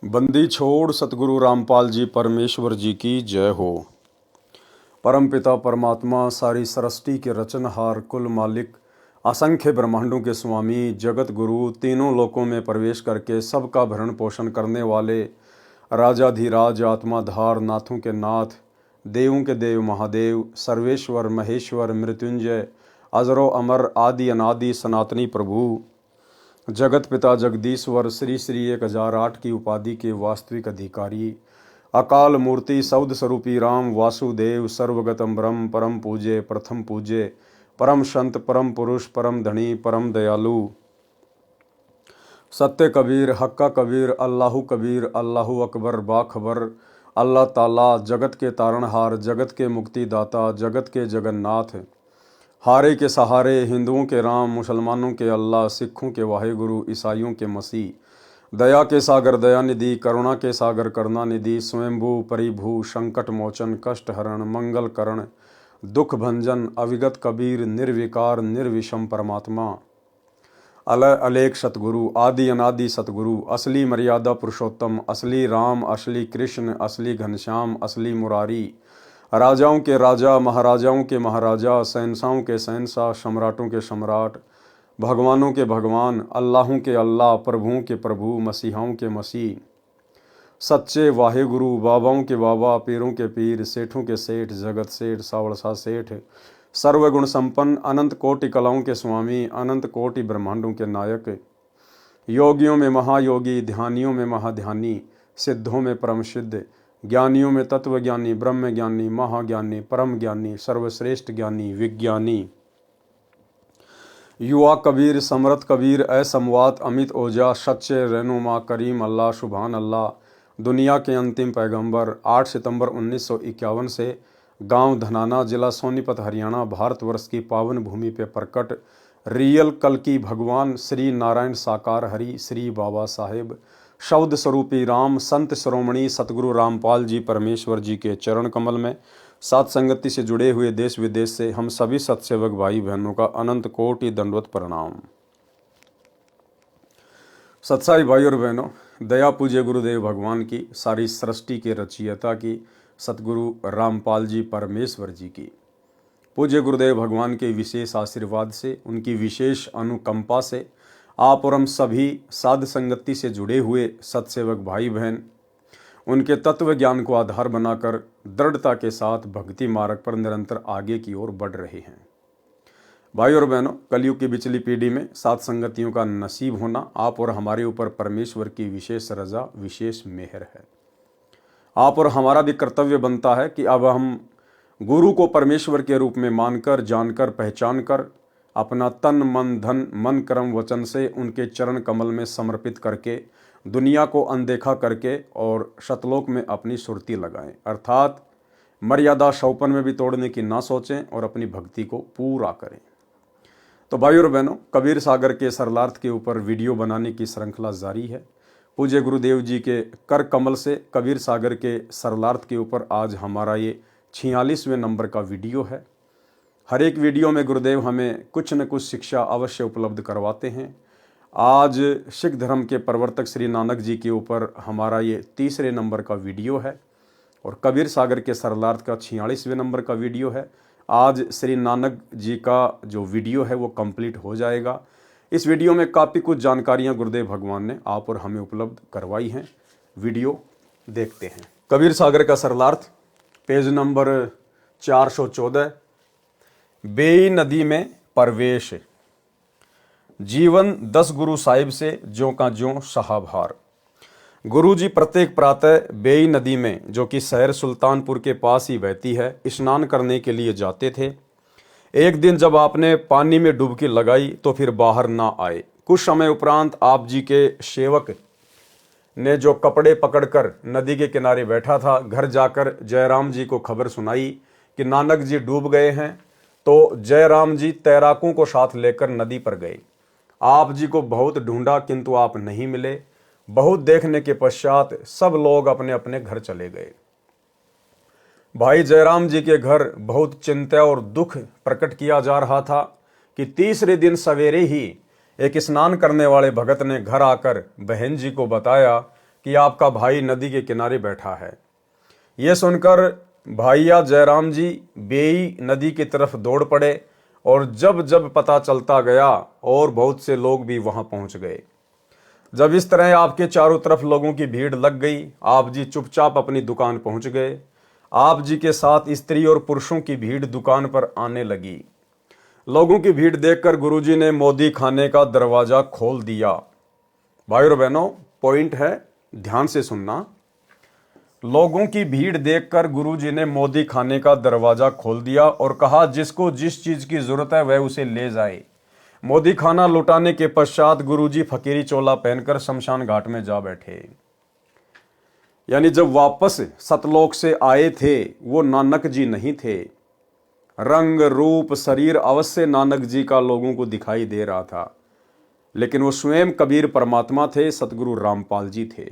बंदी छोड़ सतगुरु रामपाल जी परमेश्वर जी की जय हो। परमपिता परमात्मा सारी सृष्टि के रचनहार कुल मालिक असंख्य ब्रह्मांडों के स्वामी जगत गुरु तीनों लोकों में प्रवेश करके सबका भरण पोषण करने वाले राजाधिराज आत्माधार नाथों के नाथ देवों के देव महादेव सर्वेश्वर महेश्वर मृत्युंजय अजरो अमर आदि अनादि सनातनी प्रभु जगत पिता जगदीश्वर श्री श्री 1008 की उपाधि के वास्तविक अधिकारी अकाल मूर्ति सौद स्वरूपी राम वासुदेव सर्वगतम ब्रह्म परम पूज्य प्रथम पूज्य परम संत परम पुरुष परम धनी परम दयालु सत्य कबीर हक्का कबीर अल्लाहू अकबर बाखबर अल्लाह ताला जगत के तारणहार जगत के मुक्तिदाता जगत के जगन्नाथ हारे के सहारे हिंदुओं के राम मुसलमानों के अल्लाह सिखों के वाहेगुरु ईसाइयों के मसीह दया के सागर दयानिधि करुणा के सागर करुणानिधि स्वयंभू परिभू संकट मोचन कष्ट हरण मंगल करण दुख भंजन अविगत कबीर निर्विकार निर्विषम परमात्मा अलय अलेख सतगुरु आदि अनादि सतगुरु असली मर्यादा पुरुषोत्तम असली राम असली कृष्ण असली घनश्याम असली मुरारी राजाओं के राजा महाराजाओं के महाराजा शहंशाहों के शहंशाह सम्राटों के सम्राट भगवानों के भगवान अल्लाहों के अल्लाह प्रभुओं के प्रभु मसीहाओं के मसीह सच्चे वाहेगुरु बाबाओं के बाबा पीरों के पीर सेठों के सेठ जगत सेठ सावड़सा सेठ सर्वगुण संपन्न अनंत कोटि कलाओं के स्वामी अनंत कोटि ब्रह्मांडों के नायक योगियों में महायोगी ध्यानियों में महाध्यानी सिद्धों में परम सिद्ध ज्ञानियों में तत्व ज्ञानी ब्रह्म ज्ञानी महाज्ञानी परम ज्ञानी सर्वश्रेष्ठ ज्ञानी विज्ञानी युवा कबीर समरथ कबीर असमवात अमित ओजा सच्चे रहनुमा करीम अल्लाह सुभान अल्लाह दुनिया के अंतिम पैगंबर 8 सितंबर 1951 से गांव धनाना जिला सोनीपत हरियाणा भारतवर्ष की पावन भूमि पे प्रकट रियल कल की भगवान श्री नारायण साकार हरि श्री बाबा साहेब शब्द स्वरूपी राम संत शिरोमणि सतगुरु रामपाल जी परमेश्वर जी के चरण कमल में सात संगति से जुड़े हुए देश विदेश से हम सभी सत्सेवक भाई बहनों का अनंत कोटि दंडवत प्रणाम। सत्साई भाई और बहनों, दया पूज्य गुरुदेव भगवान की सारी सृष्टि के रचयिता की सतगुरु रामपाल जी परमेश्वर जी की पूज्य गुरुदेव भगवान के विशेष आशीर्वाद से उनकी विशेष अनुकंपा से आप और हम सभी साध संगति से जुड़े हुए सत्सेवक भाई बहन उनके तत्व ज्ञान को आधार बनाकर दृढ़ता के साथ भक्ति मार्ग पर निरंतर आगे की ओर बढ़ रहे हैं। भाई और बहनों, कलयुग की बिचली पीढ़ी में साध संगतियों का नसीब होना आप और हमारे ऊपर परमेश्वर की विशेष रजा विशेष मेहर है। आप और हमारा भी कर्तव्य बनता है कि अब हम गुरु को परमेश्वर के रूप में मानकर जानकर पहचान कर अपना तन मन धन मन कर्म वचन से उनके चरण कमल में समर्पित करके दुनिया को अनदेखा करके और शतलोक में अपनी सुरती लगाएं, अर्थात मर्यादा शौपन में भी तोड़ने की ना सोचें और अपनी भक्ति को पूरा करें। तो भाई और बहनों, कबीर सागर के सरलार्थ के ऊपर वीडियो बनाने की श्रृंखला जारी है। पूज्य गुरुदेव जी के कर कमल से कबीर सागर के सरलार्थ के ऊपर आज हमारा ये 46वें नंबर का वीडियो है। हर एक वीडियो में गुरुदेव हमें कुछ न कुछ शिक्षा अवश्य उपलब्ध करवाते हैं। आज सिख धर्म के प्रवर्तक श्री नानक जी के ऊपर हमारा ये 3रे नंबर का वीडियो है और कबीर सागर के सरलार्थ का 46वें नंबर का वीडियो है। आज श्री नानक जी का जो वीडियो है वो कंप्लीट हो जाएगा। इस वीडियो में काफ़ी कुछ जानकारियाँ गुरुदेव भगवान ने आप और हमें उपलब्ध करवाई हैं। वीडियो देखते हैं। कबीर सागर का सरलार्थ पेज नंबर 414। बेई नदी में प्रवेश। जीवन 10 गुरु साहिब से ज्यों का ज्यों सहाभार। गुरु जी प्रत्येक प्रातः बेई नदी में, जो कि शहर सुल्तानपुर के पास ही बहती है, स्नान करने के लिए जाते थे। एक दिन जब आपने पानी में डुबकी लगाई तो फिर बाहर ना आए। कुछ समय उपरांत आप जी के सेवक ने जो कपड़े पकड़कर नदी के किनारे बैठा था, घर जाकर जयराम जी को खबर सुनाई कि नानक जी डूब गए हैं। तो जयराम जी तैराकों को साथ लेकर नदी पर गए। आप जी को बहुत ढूंढा किंतु आप नहीं मिले। बहुत देखने के पश्चात सब लोग अपने अपने घर चले गए। भाई जयराम जी के घर बहुत चिंता और दुख प्रकट किया जा रहा था कि 3रे दिन सवेरे ही एक स्नान करने वाले भगत ने घर आकर बहन जी को बताया कि आपका भाई नदी के किनारे बैठा है। यह सुनकर भाईया जयराम जी बेई नदी की तरफ दौड़ पड़े और जब जब पता चलता गया और बहुत से लोग भी वहां पहुंच गए। जब इस तरह आपके चारों तरफ लोगों की भीड़ लग गई, आप जी चुपचाप अपनी दुकान पहुंच गए। आप जी के साथ स्त्री और पुरुषों की भीड़ दुकान पर आने लगी। लोगों की भीड़ देखकर गुरुजी ने मोदी खाने का दरवाजा खोल दिया। भाई और बहनों, पॉइंट है, ध्यान से सुनना। लोगों की भीड़ देखकर गुरुजी ने मोदी खाने का दरवाजा खोल दिया और कहा, जिसको जिस चीज की जरूरत है वह उसे ले जाए। मोदी खाना लुटाने के पश्चात गुरुजी फकीरी चोला पहनकर शमशान घाट में जा बैठे। यानी जब वापस सतलोक से आए थे वो नानक जी नहीं थे। रंग रूप शरीर अवश्य नानक जी का लोगों को दिखाई दे रहा था, लेकिन वो स्वयं कबीर परमात्मा थे, सतगुरु रामपाल जी थे।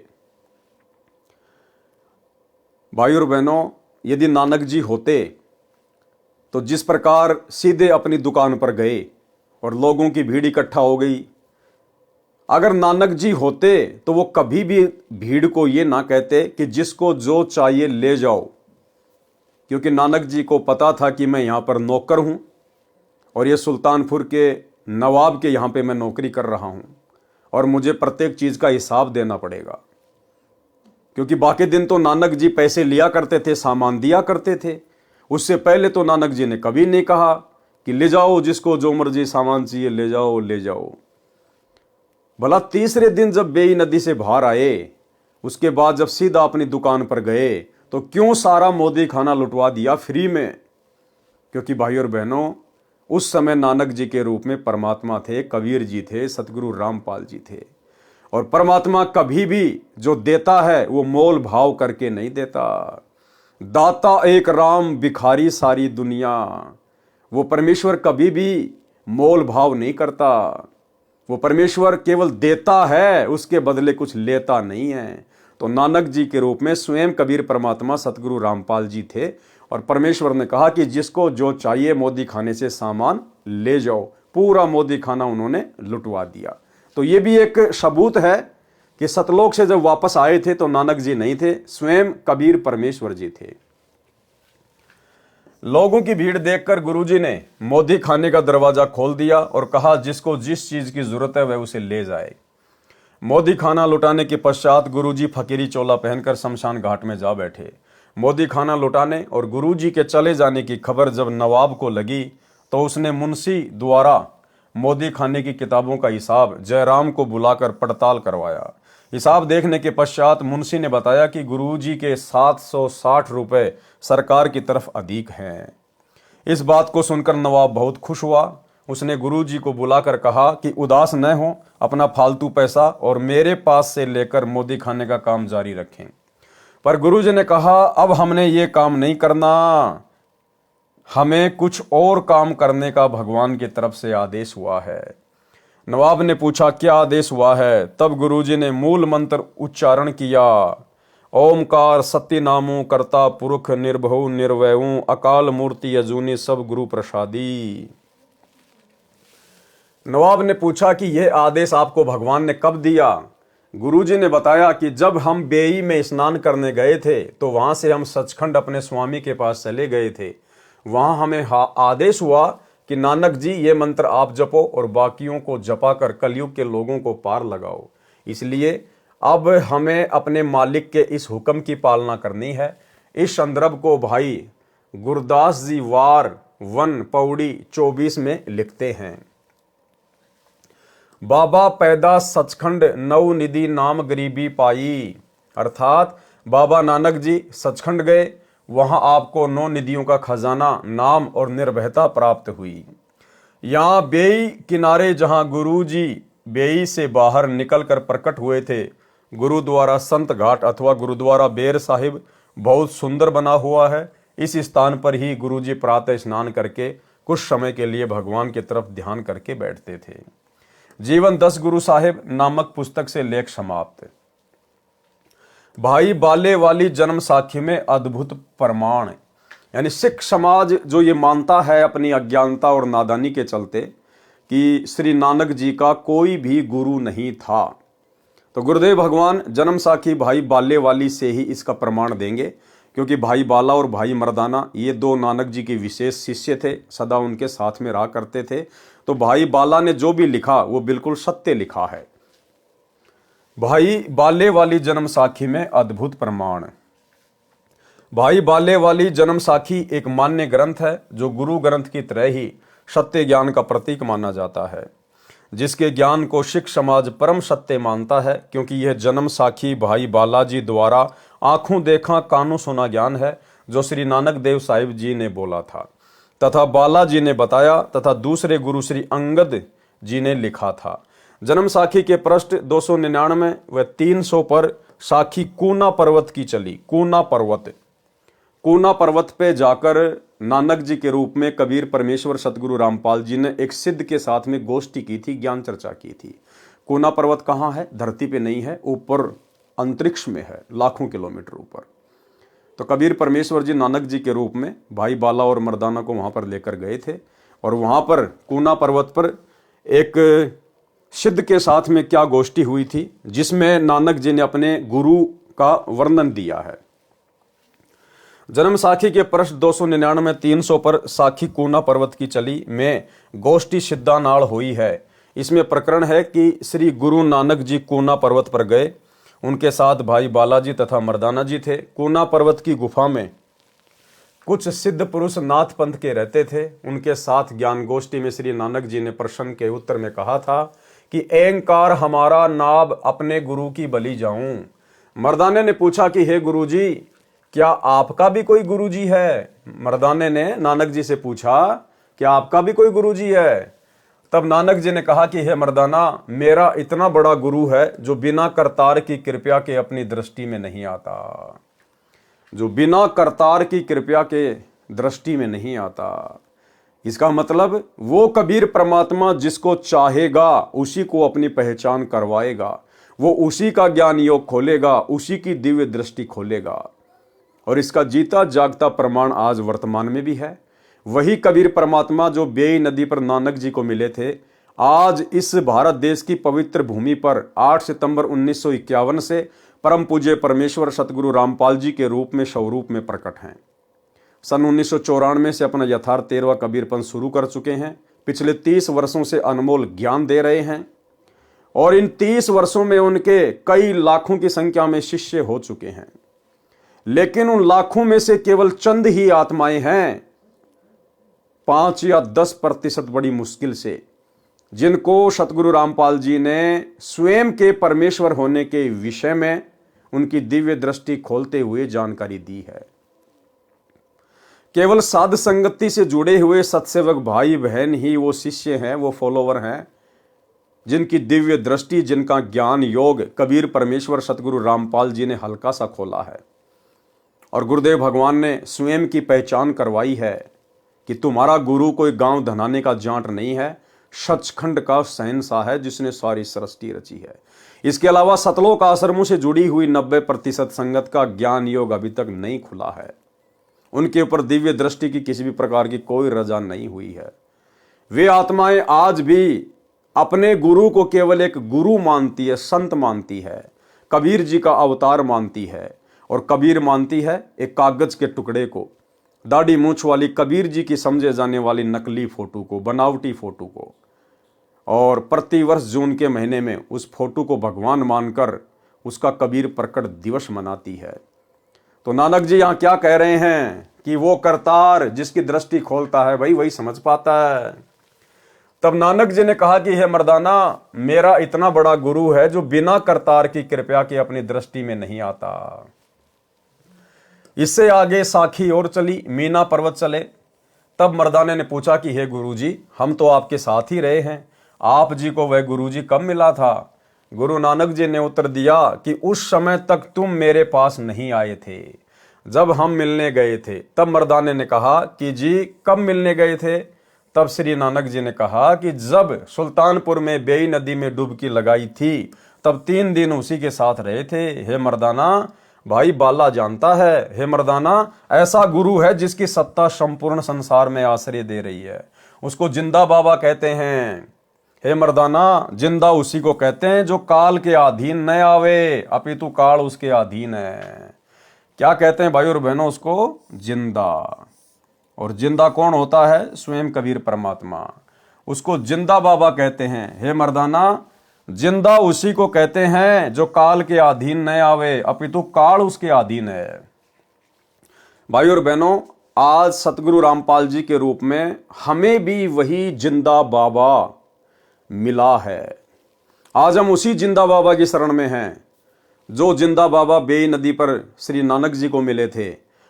भाई और बहनों, यदि नानक जी होते तो जिस प्रकार सीधे अपनी दुकान पर गए और लोगों की भीड़ इकट्ठा हो गई, अगर नानक जी होते तो वो कभी भी भीड़ को ये ना कहते कि जिसको जो चाहिए ले जाओ, क्योंकि नानक जी को पता था कि मैं यहां पर नौकर हूं और ये सुल्तानपुर के नवाब के यहां पे मैं नौकरी कर रहा हूं और मुझे प्रत्येक चीज का हिसाब देना पड़ेगा। क्योंकि बाकी दिन तो नानक जी पैसे लिया करते थे, सामान दिया करते थे। उससे पहले तो नानक जी ने कभी नहीं कहा कि ले जाओ, जिसको जो मर्जी सामान चाहिए ले जाओ ले जाओ। भला तीसरे दिन जब बेई नदी से बाहर आए, उसके बाद जब सीधा अपनी दुकान पर गए तो क्यों सारा मोदी खाना लुटवा दिया फ्री में? क्योंकि भाई और बहनों, उस समय नानक जी के रूप में परमात्मा थे, कबीर जी थे, सतगुरु रामपाल जी थे। और परमात्मा कभी भी जो देता है वो मोल भाव करके नहीं देता। दाता एक राम, भिखारी सारी दुनिया। वो परमेश्वर कभी भी मोल भाव नहीं करता। वो परमेश्वर केवल देता है, उसके बदले कुछ लेता नहीं है। तो नानक जी के रूप में स्वयं कबीर परमात्मा सतगुरु रामपाल जी थे और परमेश्वर ने कहा कि जिसको जो चाहिए मोदी खाने से सामान ले जाओ। पूरा मोदी खाना उन्होंने लुटवा दिया। तो ये भी एक सबूत है कि सतलोक से जब वापस आए थे तो नानक जी नहीं थे, स्वयं कबीर परमेश्वर जी थे। लोगों की भीड़ देखकर गुरुजी ने मोदी खाने का दरवाजा खोल दिया और कहा, जिसको जिस चीज की जरूरत है वह उसे ले जाए। मोदी खाना लुटाने के पश्चात गुरुजी फकीरी चोला पहनकर शमशान घाट में जा बैठे। मोदी खाना लुटाने और गुरुजी के चले जाने की खबर जब नवाब को लगी तो उसने मुंशी द्वारा मोदी खाने की किताबों का हिसाब जयराम को बुलाकर पड़ताल करवाया। हिसाब देखने के पश्चात मुंशी ने बताया कि गुरुजी के 760 रुपए सरकार की तरफ अधिक हैं। इस बात को सुनकर नवाब बहुत खुश हुआ। उसने गुरुजी को बुलाकर कहा कि उदास न हो, अपना फालतू पैसा और मेरे पास से लेकर मोदी खाने का काम जारी रखें। पर गुरुजी ने कहा, अब हमने ये काम नहीं करना, हमें कुछ और काम करने का भगवान की तरफ से आदेश हुआ है। नवाब ने पूछा, क्या आदेश हुआ है? तब गुरुजी ने मूल मंत्र उच्चारण किया, ओमकार सत्य नामो कर्ता पुरुष निर्भव निर्वयु अकाल मूर्ति अजूनी सब गुरु प्रसादी। नवाब ने पूछा कि यह आदेश आपको भगवान ने कब दिया? गुरुजी ने बताया कि जब हम बेई में स्नान करने गए थे तो वहां से हम सचखंड अपने स्वामी के पास चले गए थे। वहां हमें आदेश हुआ कि नानक जी ये मंत्र आप जपो और बाकियों को जपा कर कलयुग के लोगों को पार लगाओ। इसलिए अब हमें अपने मालिक के इस हुक्म की पालना करनी है। इस संदर्भ को भाई गुरदास जी वार 1 पौड़ी 24 में लिखते हैं। बाबा पैदा सचखंड नौ निधि नाम गरीबी पाई। अर्थात बाबा नानक जी सचखंड गए, वहां आपको 9 निधियों का खजाना, नाम और निर्भयता प्राप्त हुई। यहां बेई किनारे जहां गुरु जी बेई से बाहर निकलकर प्रकट हुए थे, गुरुद्वारा संत घाट अथवा गुरुद्वारा बेर साहिब बहुत सुंदर बना हुआ है। इस स्थान पर ही गुरु जी प्रातः स्नान करके कुछ समय के लिए भगवान की तरफ ध्यान करके बैठते थे। जीवन 10 गुरु साहिब नामक पुस्तक से लेख समाप्त। भाई बाले वाली जन्म साखी में अद्भुत प्रमाण, यानी सिख समाज जो ये मानता है अपनी अज्ञानता और नादानी के चलते कि श्री नानक जी का कोई भी गुरु नहीं था, तो गुरुदेव भगवान जन्म साखी भाई बाले वाली से ही इसका प्रमाण देंगे, क्योंकि भाई बाला और भाई मर्दाना ये दो नानक जी के विशेष शिष्य थे, सदा उनके साथ में रहा करते थे। तो भाई बाला ने जो भी लिखा वो बिल्कुल सत्य लिखा है। भाई बाले वाली जन्म साखी में अद्भुत प्रमाण। भाई बाले वाली जन्म साखी एक मान्य ग्रंथ है जो गुरु ग्रंथ की तरह ही सत्य ज्ञान का प्रतीक माना जाता है, जिसके ज्ञान को सिख समाज परम सत्य मानता है, क्योंकि यह जन्म साखी भाई बालाजी द्वारा आंखों देखा कानों सुना ज्ञान है जो श्री नानक देव साहिब जी ने बोला था तथा बालाजी ने बताया तथा दूसरे गुरु श्री अंगद जी ने लिखा था। जन्म साखी के पृष्ठ 299 व 300 पर साखी कूना पर्वत की चली। कूना पर्वत पे जाकर नानक जी के रूप में कबीर परमेश्वर सतगुरु रामपाल जी ने एक सिद्ध के साथ में गोष्ठी की थी, ज्ञान चर्चा की थी। कूना पर्वत कहाँ है? धरती पे नहीं है, ऊपर अंतरिक्ष में है, लाखों किलोमीटर ऊपर। तो कबीर परमेश्वर जी नानक जी के रूप में भाई बाला और मर्दाना को वहां पर लेकर गए थे, और वहां पर कूना पर्वत पर एक सिद्ध के साथ में क्या गोष्ठी हुई थी, जिसमें नानक जी ने अपने गुरु का वर्णन दिया है। जन्म साखी के पृष्ठ 299 300 पर साखी कूना पर्वत की चली में गोष्ठी सिद्धा नाल हुई है। इसमें प्रकरण है कि श्री गुरु नानक जी कूना पर्वत पर गए, उनके साथ भाई बालाजी तथा मर्दाना जी थे। कूना पर्वत की गुफा में कुछ सिद्ध पुरुष नाथ पंथ के रहते थे। उनके साथ ज्ञान गोष्ठी में श्री नानक जी ने प्रश्न के उत्तर में कहा था कि एंकार हमारा नाब अपने गुरु की बलि जाऊं। मर्दाने ने पूछा कि हे गुरु जी, क्या आपका भी कोई गुरुजी है? मर्दाने ने नानक जी से पूछा, क्या आपका भी कोई गुरुजी है? तब नानक जी ने कहा कि हे मर्दाना, मेरा इतना बड़ा गुरु है जो बिना करतार की कृपा के अपनी दृष्टि में नहीं आता, जो बिना करतार की कृपा के दृष्टि में नहीं आता। इसका मतलब वो कबीर परमात्मा जिसको चाहेगा उसी को अपनी पहचान करवाएगा, वो उसी का ज्ञान योग खोलेगा, उसी की दिव्य दृष्टि खोलेगा। और इसका जीता जागता प्रमाण आज वर्तमान में भी है। वही कबीर परमात्मा जो बेई नदी पर नानक जी को मिले थे, आज इस भारत देश की पवित्र भूमि पर 8 सितंबर 1951 से परम पूज्य परमेश्वर सतगुरु रामपाल जी के रूप में स्वरूप में प्रकट हैं। सन 1994 से अपना यथार्थ 13वां कबीरपंथ शुरू कर चुके हैं। पिछले 30 वर्षों से अनमोल ज्ञान दे रहे हैं, और इन 30 वर्षों में उनके कई लाखों की संख्या में शिष्य हो चुके हैं। लेकिन उन लाखों में से केवल चंद ही आत्माएं हैं, 5 या 10% बड़ी मुश्किल से, जिनको सतगुरु रामपाल जी ने स्वयं के परमेश्वर होने के विषय में उनकी दिव्य दृष्टि खोलते हुए जानकारी दी है। केवल साध संगति से जुड़े हुए सत्सेवक भाई बहन ही वो शिष्य हैं, वो फॉलोवर हैं, जिनकी दिव्य दृष्टि, जिनका ज्ञान योग कबीर परमेश्वर सतगुरु रामपाल जी ने हल्का सा खोला है। और गुरुदेव भगवान ने स्वयं की पहचान करवाई है कि तुम्हारा गुरु कोई गांव धनाने का जांट नहीं है, सचखंड का शहंशाह है जिसने सारी सृष्टि रची है। इसके अलावा सतलोक आश्रमों से जुड़ी हुई 90% संगत का ज्ञान योग अभी तक नहीं खुला है। उनके ऊपर दिव्य दृष्टि की किसी भी प्रकार की कोई रजा नहीं हुई है। वे आत्माएं आज भी अपने गुरु को केवल एक गुरु मानती है, संत मानती है, कबीर जी का अवतार मानती है, और कबीर मानती है एक कागज के टुकड़े को, दाढ़ी मूंछ वाली कबीर जी की समझे जाने वाली नकली फोटो को, बनावटी फोटो को, और प्रतिवर्ष जून के महीने में उस फोटो को भगवान मानकर उसका कबीर प्रकट दिवस मनाती है। तो नानक जी यहाँ क्या कह रहे हैं कि वो करतार जिसकी दृष्टि खोलता है भाई वही समझ पाता है। तब नानक जी ने कहा कि हे मर्दाना, मेरा इतना बड़ा गुरु है जो बिना करतार की कृपा के अपनी दृष्टि में नहीं आता। इससे आगे साखी और चली, मीना पर्वत चले। तब मर्दाने ने पूछा कि हे गुरुजी, हम तो आपके साथ ही रहे हैं, आप जी को वह गुरुजी कब मिला था? गुरु नानक जी ने उत्तर दिया कि उस समय तक तुम मेरे पास नहीं आए थे, जब हम मिलने गए थे। तब मर्दाने ने कहा कि जी कब मिलने गए थे? तब श्री नानक जी ने कहा कि जब सुल्तानपुर में बेई नदी में डुबकी लगाई थी तब 3 दिन उसी के साथ रहे थे। हे मर्दाना, भाई बाला जानता है, हे मर्दाना, ऐसा गुरु है जिसकी सत्ता संपूर्ण संसार में आश्रय दे रही है, उसको जिंदा बाबा कहते हैं। हे मर्दाना, जिंदा उसी को कहते हैं जो काल के अधीन न आवे, अपितु काल उसके अधीन है। क्या कहते हैं भाई और बहनों उसको? जिंदा। और जिंदा कौन होता है? स्वयं कबीर परमात्मा। उसको जिंदा बाबा कहते हैं। हे मर्दाना, जिंदा उसी को कहते हैं जो काल के अधीन न आवे, अपितु काल उसके अधीन है। भाई और बहनों, आज सतगुरु रामपाल जी के रूप में हमें भी वही जिंदा बाबा मिला है। आज हम उसी जिंदा बाबा की शरण में हैं जो जिंदा बाबा बेई नदी पर श्री नानक जी को मिले थे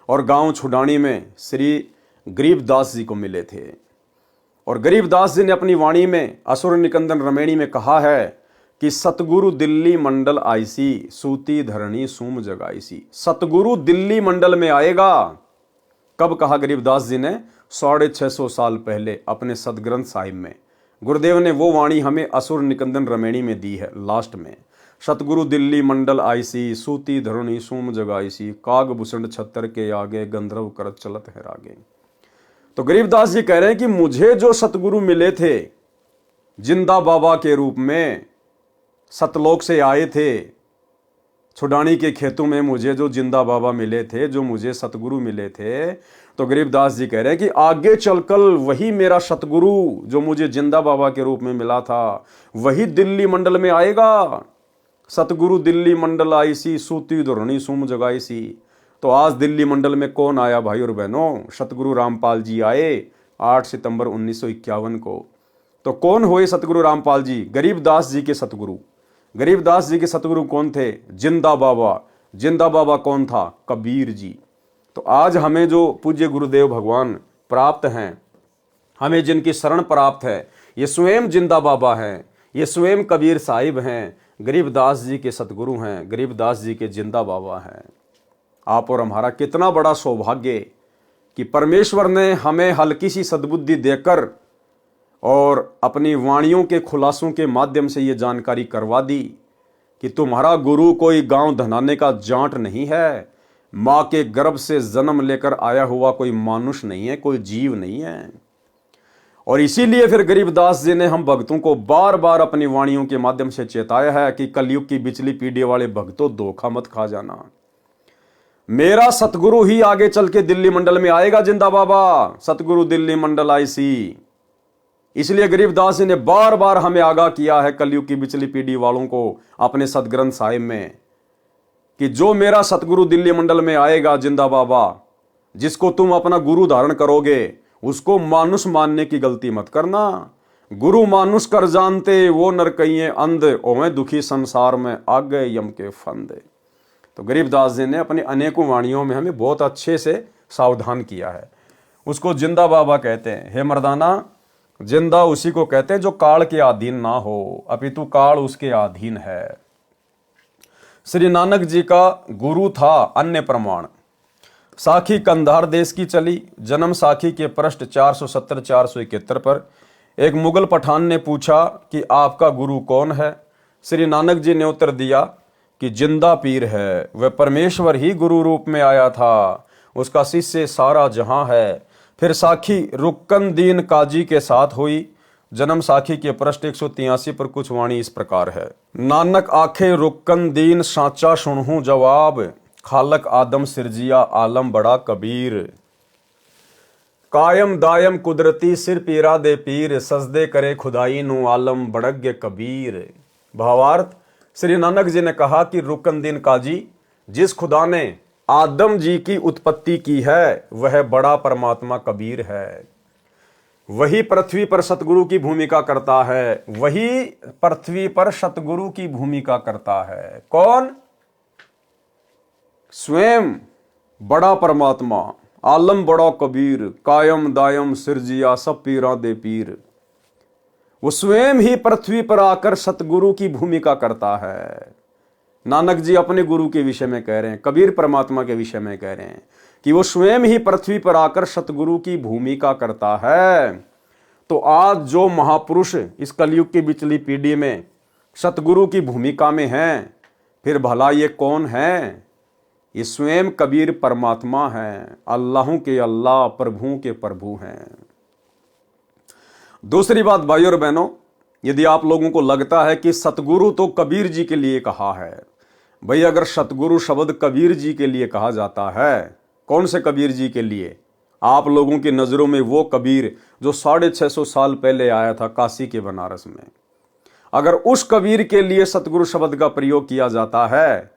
और गांव छुडानी में श्री गरीबदास जी को मिले थे। और गरीबदास जी ने अपनी वाणी में असुर निकंदन रमेणी में कहा है कि सतगुरु दिल्ली मंडल आईसी, सूती धरणी सूम जगाईसी। सतगुरु दिल्ली मंडल में आएगा। कब कहा गरीबदास जी ने? 650 साल पहले अपने सदग्रंथ साहिब में। गुरुदेव ने वो वाणी हमें असुर निकंदन रमेणी में दी है लास्ट में। सतगुरु दिल्ली मंडल आईसी, सूती धरणी सूम जगाईसी, काग भूषण छत्तर के आगे, गंधर्व करत चलत है रागे। तो गरीबदास जी कह रहे हैं कि मुझे जो सतगुरु मिले थे जिंदा बाबा के रूप में, सतलोक से आए थे, छुडानी के खेतों में मुझे जो जिंदा बाबा मिले थे, जो मुझे सतगुरु मिले थे, तो गरीबदास जी कह रहे हैं कि आगे चलकर वही मेरा सतगुरु जो मुझे जिंदा बाबा के रूप में मिला था, वही दिल्ली मंडल में आएगा। सतगुरु दिल्ली मंडल आईसी, सूती धरणी सूम जगाईसी। तो आज दिल्ली मंडल में कौन आया भाई और बहनों? सतगुरु रामपाल जी आए 8 सितंबर 1951 को। तो कौन हुए सतगुरु रामपाल जी? गरीबदास जी के सतगुरु। गरीबदास जी के सतगुरु कौन थे? जिंदा बाबा। जिंदा बाबा कौन था? कबीर जी। तो आज हमें जो पूज्य गुरुदेव भगवान प्राप्त हैं, हमें जिनकी शरण प्राप्त है, ये स्वयं जिंदा बाबा हैं, ये स्वयं कबीर साहिब हैं, गरीबदास जी के सतगुरु हैं, गरीबदास जी के जिंदा बाबा हैं। आप और हमारा कितना बड़ा सौभाग्य कि परमेश्वर ने हमें हल्की सी सद्बुद्धि देकर और अपनी वाणियों के खुलासों के माध्यम से ये जानकारी करवा दी कि तुम्हारा गुरु कोई गांव धनाने का जांट नहीं है, माँ के गर्भ से जन्म लेकर आया हुआ कोई मानुष नहीं है, कोई जीव नहीं है। और इसीलिए फिर गरीबदास जी ने हम भक्तों को बार बार अपनी वाणियों के माध्यम से चेताया है कि कलयुग की बिचली पीढ़ी वाले भक्तों, धोखा मत खा जाना। मेरा सतगुरु ही आगे चल के दिल्ली मंडल में आएगा, जिंदा बाबा, सतगुरु दिल्ली मंडल आईसी। इसलिए गरीबदास जी ने बार बार हमें आगाह किया है कलयुग की बिचली पीढ़ी वालों को अपने सदग्रंथ साहिब में कि जो मेरा सतगुरु दिल्ली मंडल में आएगा, जिंदा बाबा, जिसको तुम अपना गुरु धारण करोगे, उसको मानुष मानने की गलती मत करना। गुरु मानुष कर जानते, वो नरकइये अंध, ओवें दुखी संसार में आ गए यम के फंदे। तो गरीबदास जी ने अपनी अनेकों वाणियों में हमें बहुत अच्छे से सावधान किया है। उसको जिंदा बाबा कहते हैं। हे मर्दाना, जिंदा उसी को कहते हैं जो काल के अधीन ना हो, अपितु काल उसके अधीन है। श्री नानक जी का गुरु था अन्य प्रमाण। साखी कंधार देश की चली। जन्म साखी के पृष्ठ 470-471 पर एक मुगल पठान ने पूछा कि आपका गुरु कौन है? श्री नानक जी ने उत्तर दिया कि जिंदा पीर है, वह परमेश्वर ही गुरु रूप में आया था, उसका शिष्य सारा जहां है। फिर साखी रुक्कनदीन काजी के साथ हुई। जन्म साखी के पृष्ठ 183 पर कुछ वाणी इस प्रकार है। नानक आखे रुक्कनदीन साचा सुनहूं जवाब, खालक आदम सिरजिया आलम बड़ा कबीर। कायम दायम कुदरती सिर पीरा दे पीर, सजदे करे खुदाई नु आलम बड़ग्य कबीर। भावार्थ, श्री नानक जी ने कहा कि रुक्कनदीन काजी, जिस खुदा ने आदम जी की उत्पत्ति की है, वह बड़ा परमात्मा कबीर है। वही पृथ्वी पर सतगुरु की भूमिका करता है, वही पृथ्वी पर सतगुरु की भूमिका करता है। कौन? स्वयं बड़ा परमात्मा, आलम बड़ा कबीर, कायम दायम सिरजिया सब पीरा दे पीर। वो स्वयं ही पृथ्वी पर आकर सतगुरु की भूमिका करता है। नानक जी अपने गुरु के विषय में कह रहे हैं, कबीर परमात्मा के विषय में कह रहे हैं कि वो स्वयं ही पृथ्वी पर आकर सतगुरु की भूमिका करता है। तो आज जो महापुरुष इस कलयुग की बिचली पीढ़ी में सतगुरु की भूमिका में हैं, फिर भला ये कौन है? ये स्वयं कबीर परमात्मा हैं, अल्लाहों के अल्लाह, प्रभुओं के प्रभु हैं। दूसरी बात भाइयों और बहनों, यदि आप लोगों को लगता है कि सतगुरु तो कबीर जी के लिए कहा है, भाई अगर सतगुरु शब्द कबीर जी के लिए कहा जाता है, कौन से कबीर जी के लिए? आप लोगों की नज़रों में वो कबीर जो 650 साल पहले आया था काशी के बनारस में, अगर उस कबीर के लिए सतगुरु शब्द का प्रयोग किया जाता है,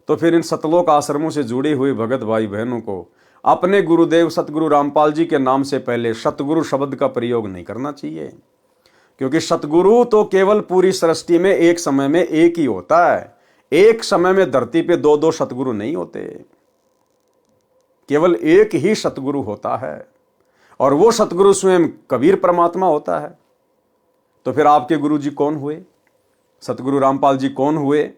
तो फिर इन सतलोक आश्रमों से जुड़े हुए भगत भाई बहनों को अपने गुरुदेव सतगुरु रामपाल जी के नाम से पहले सतगुरु शब्द का प्रयोग नहीं करना चाहिए, क्योंकि सतगुरु तो केवल पूरी सृष्टि में एक समय में एक ही होता है। एक समय में धरती पे दो दो सतगुरु नहीं होते, केवल एक ही सतगुरु होता है, और वो सतगुरु स्वयं कबीर परमात्मा होता है। तो फिर आपके गुरु जी कौन हुए? सतगुरु रामपाल जी कौन हुए?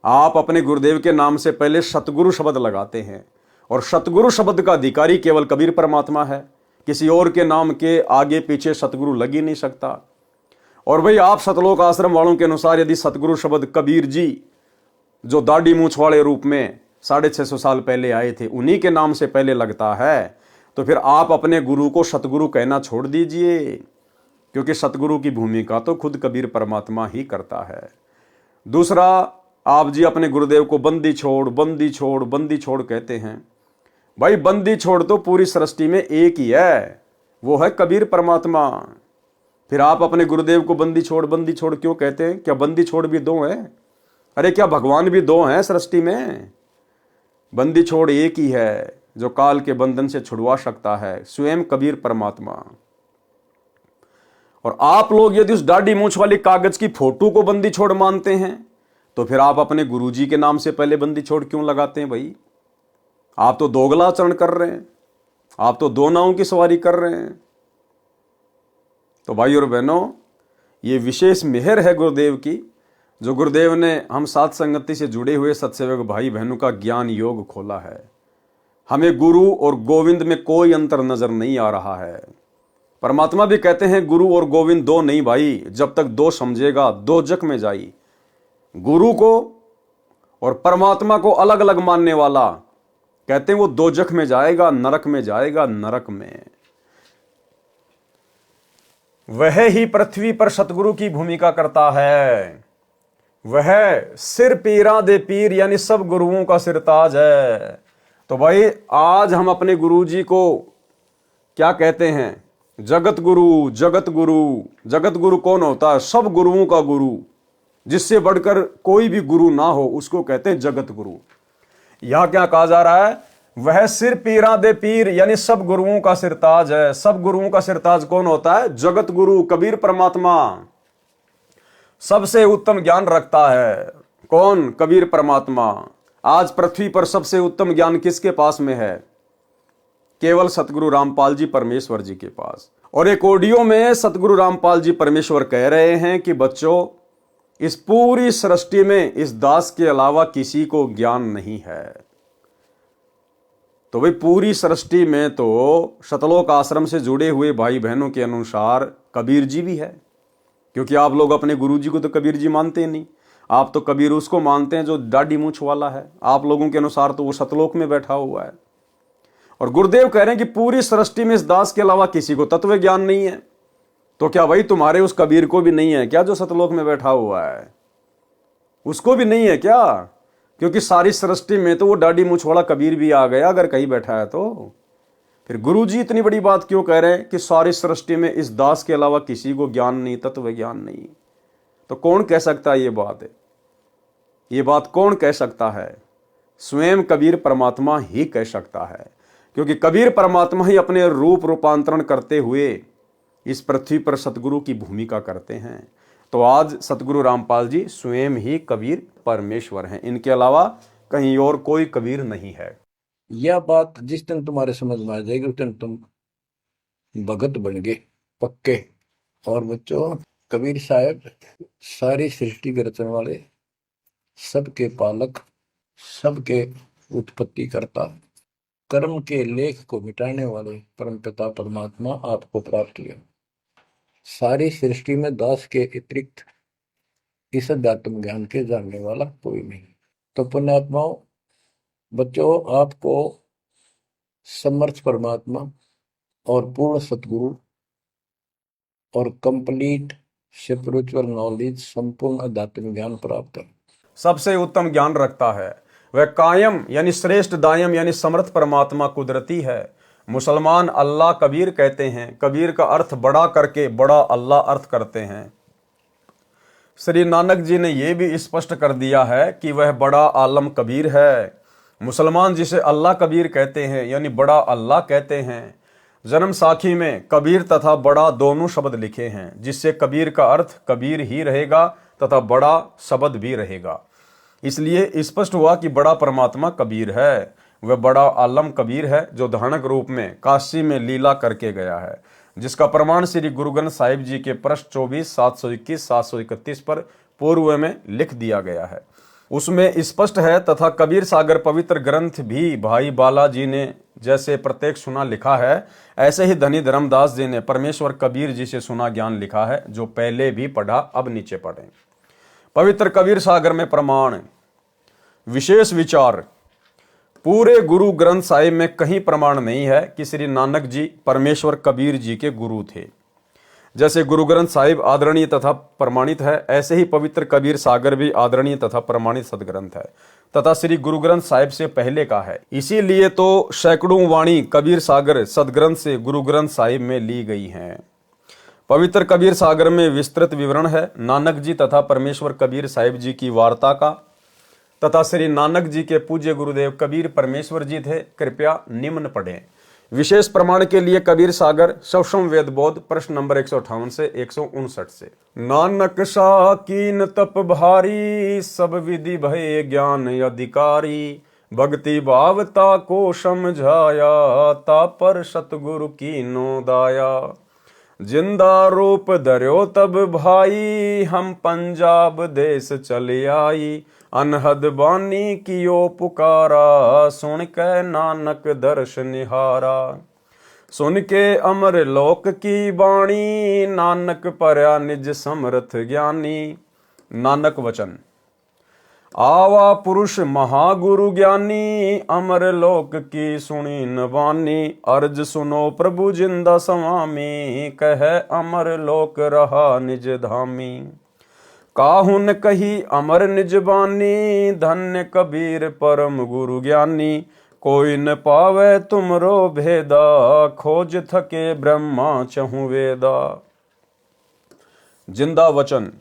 आप अपने गुरुदेव के नाम से पहले सतगुरु शब्द लगाते हैं, और सतगुरु शब्द का अधिकारी केवल कबीर परमात्मा है, किसी और के नाम के आगे पीछे सतगुरु लग ही नहीं सकता। और भाई आप सतलोक आश्रम वालों के अनुसार यदि सतगुरु शब्द कबीर जी जो दाढ़ी मूछ वाले रूप में 650 साल पहले आए थे उन्हीं के नाम से पहले लगता है, तो फिर आप अपने गुरु को सतगुरु कहना छोड़ दीजिए, क्योंकि सतगुरु की भूमिका तो खुद कबीर परमात्मा ही करता है। दूसरा, आप जी अपने गुरुदेव को बंदी छोड़ बंदी छोड़ बंदी छोड़ कहते हैं। भाई बंदी छोड़ तो पूरी सृष्टि में एक ही है, वो है कबीर परमात्मा। फिर आप अपने गुरुदेव को बंदी छोड़ क्यों कहते हैं? क्या बंदी छोड़ भी दो हैं? अरे क्या भगवान भी दो हैं सृष्टि में? बंदी छोड़ एक ही है जो काल के बंधन से छुड़वा सकता है, स्वयं कबीर परमात्मा। और आप लोग यदि उस दाढ़ी मूछ वाली कागज की फोटो को बंदी छोड़ मानते हैं, तो फिर आप अपने गुरुजी के नाम से पहले बंदी छोड़ क्यों लगाते हैं? भाई आप तो दोगला आचरण कर रहे हैं, आप तो दो नावों की सवारी कर रहे हैं। तो भाई और बहनों, ये विशेष मेहर है गुरुदेव की, जो गुरुदेव ने हम साथ संगति से जुड़े हुए सत्सेवक भाई बहनों का ज्ञान योग खोला है। हमें गुरु और गोविंद में कोई अंतर नजर नहीं आ रहा है। परमात्मा भी कहते हैं गुरु और गोविंद दो नहीं भाई, जब तक दो समझेगा दो जग में जाई। गुरु को और परमात्मा को अलग अलग मानने वाला, कहते हैं वो दो जग में जाएगा, नरक में जाएगा, नरक में। वह ही पृथ्वी पर सतगुरु की भूमिका करता है, वह सिर पीरा दे पीर, यानी सब गुरुओं का सिरताज है। तो भाई आज हम अपने गुरु जी को क्या कहते हैं? जगत गुरु। जगत गुरु, जगत गुरु कौन होता है? सब गुरुओं का गुरु, जिससे बढ़कर कोई भी गुरु ना हो उसको कहते हैं जगत गुरु। यहां क्या कहा जा रहा है? वह सिर पीरा दे पीर, यानी सब गुरुओं का सिरताज है। सब गुरुओं का सिरताज कौन होता है? जगत गुरु, कबीर परमात्मा। सबसे उत्तम ज्ञान रखता है कौन? कबीर परमात्मा। आज पृथ्वी पर सबसे उत्तम ज्ञान किसके पास में है? केवल सतगुरु रामपाल जी परमेश्वर जी के पास। और एक ऑडियो में सतगुरु रामपाल जी परमेश्वर कह रहे हैं कि बच्चों, इस पूरी सृष्टि में इस दास के अलावा किसी को ज्ञान नहीं है। तो भाई पूरी सृष्टि में तो सतलोक आश्रम से जुड़े हुए भाई बहनों के अनुसार कबीर जी भी है, क्योंकि आप लोग अपने गुरु जी को तो कबीर जी मानते नहीं। आप तो कबीर उसको मानते हैं जो दाढ़ी मूछ वाला है। आप लोगों के अनुसार तो वो सतलोक में बैठा हुआ है। और गुरुदेव कह रहे हैं कि पूरी सृष्टि में इस दास के अलावा किसी को तत्व ज्ञान नहीं है। तो क्या भाई तुम्हारे उस कबीर को भी नहीं है क्या जो सतलोक में बैठा हुआ है? उसको भी नहीं है क्या? क्योंकि सारी सृष्टि में तो वो दाढ़ी मूछ वाला कबीर भी आ गया अगर कहीं बैठा है तो। फिर गुरु जी इतनी बड़ी बात क्यों कह रहे हैं कि सारी सृष्टि में इस दास के अलावा किसी को ज्ञान नहीं, तत्व ज्ञान नहीं? तो कौन कह सकता है ये बात है? ये बात कौन कह सकता है? स्वयं कबीर परमात्मा ही कह सकता है, क्योंकि कबीर परमात्मा ही अपने रूप रूपांतरण करते हुए इस पृथ्वी पर सतगुरु की भूमिका करते हैं। तो आज सतगुरु रामपाल जी स्वयं ही कबीर परमेश्वर हैं, इनके अलावा कहीं और कोई कबीर नहीं है। यह बात जिस दिन तुम्हारे समझ में आ जाएगी उस दिन तुम भगत बन गए पक्के। और बच्चों, कबीर साहब सारी सृष्टि के रचने वाले, सबके पालक, सबके उत्पत्ति करता, कर्म के लेख को मिटाने वाले परमपिता परमात्मा आपको प्राप्त हुए। सारी सृष्टि में दास के अतिरिक्त इस अध्यात्म ज्ञान के जानने वाला कोई नहीं। तो पुण्यात्माओं, बच्चों, आपको समर्थ परमात्मा और पूर्ण सतगुरु और कंप्लीट स्पिरिचुअल नॉलेज, संपूर्ण आध्यात्मिक ज्ञान प्राप्त है। सबसे उत्तम ज्ञान रखता है। वह कायम यानी श्रेष्ठ दायम यानी समर्थ परमात्मा कुदरती है। मुसलमान अल्लाह कबीर कहते हैं। कबीर का अर्थ बड़ा करके बड़ा अल्लाह अर्थ करते हैं। श्री नानक जी ने यह भी स्पष्ट कर दिया है कि वह बड़ा आलम कबीर है। मुसलमान जिसे अल्लाह कबीर कहते हैं यानी बड़ा अल्लाह कहते हैं। जन्म साखी में कबीर तथा बड़ा दोनों शब्द लिखे हैं, जिससे कबीर का अर्थ कबीर ही रहेगा तथा बड़ा शब्द भी रहेगा। इसलिए स्पष्ट हुआ कि बड़ा परमात्मा कबीर है। वह बड़ा आलम कबीर है जो धानक रूप में काशी में लीला करके गया है, जिसका प्रमाण श्री गुरु ग्रंथ साहिब जी के पृष्ठ 24, 721, 731 पर पूर्व में लिख दिया गया है। उसमें स्पष्ट है। तथा कबीर सागर पवित्र ग्रंथ भी भाई बालाजी ने जैसे प्रत्येक सुना लिखा है, ऐसे ही धनी धर्मदास जी ने परमेश्वर कबीर जी से सुना ज्ञान लिखा है, जो पहले भी पढ़ा अब नीचे पढ़ें। पवित्र कबीर सागर में प्रमाण विशेष विचार। पूरे गुरु ग्रंथ साहिब में कहीं प्रमाण नहीं है कि श्री नानक जी परमेश्वर कबीर जी के गुरु थे। जैसे गुरु ग्रंथ साहिब आदरणीय तथा प्रमाणित है, ऐसे ही पवित्र कबीर सागर भी आदरणीय तथा प्रमाणित सदग्रंथ है तथा श्री गुरु ग्रंथ साहिब से पहले का है। इसीलिए तो सैकड़ों वाणी कबीर सागर सदग्रंथ से गुरु ग्रंथ साहिब में ली गई हैं। पवित्र कबीर सागर में विस्तृत विवरण है नानक जी तथा परमेश्वर कबीर साहिब जी की वार्ता का तथा श्री नानक जी के पूज्य गुरुदेव कबीर परमेश्वर जी थे। कृपया निम्न पढ़ें। विशेष प्रमाण के लिए कबीर सागर सवसम वेद बोध प्रश्न नंबर 158 से 159 से। नानक शाकीन तप भारी, सब विधि भय ज्ञान अधिकारी, भक्ति भावता को समझाया, ता पर सतगुरु की नो दाया। जिंदा रूप धर्यो तब भाई, हम पंजाब देश चले आई, अनहद बानी कियो पुकारा, सुन के नानक दर्श निहारा। सुन के अमर लोक की बाणी, नानक परया निज समर्थ ज्ञानी। नानक वचन। आवा पुरुष महागुरु ज्ञानी, अमर लोक की सुनी न बानी, अर्ज सुनो प्रभु जिंदा स्वामी, कह अमर लोक रहा निज धामी। काहुन कही अमर निज बानी, धन्य कबीर परम गुरु ज्ञानी, कोई न पावे तुमरो भेदा, खोज थके ब्रह्मा चहु वेदा। जिंदा वचन।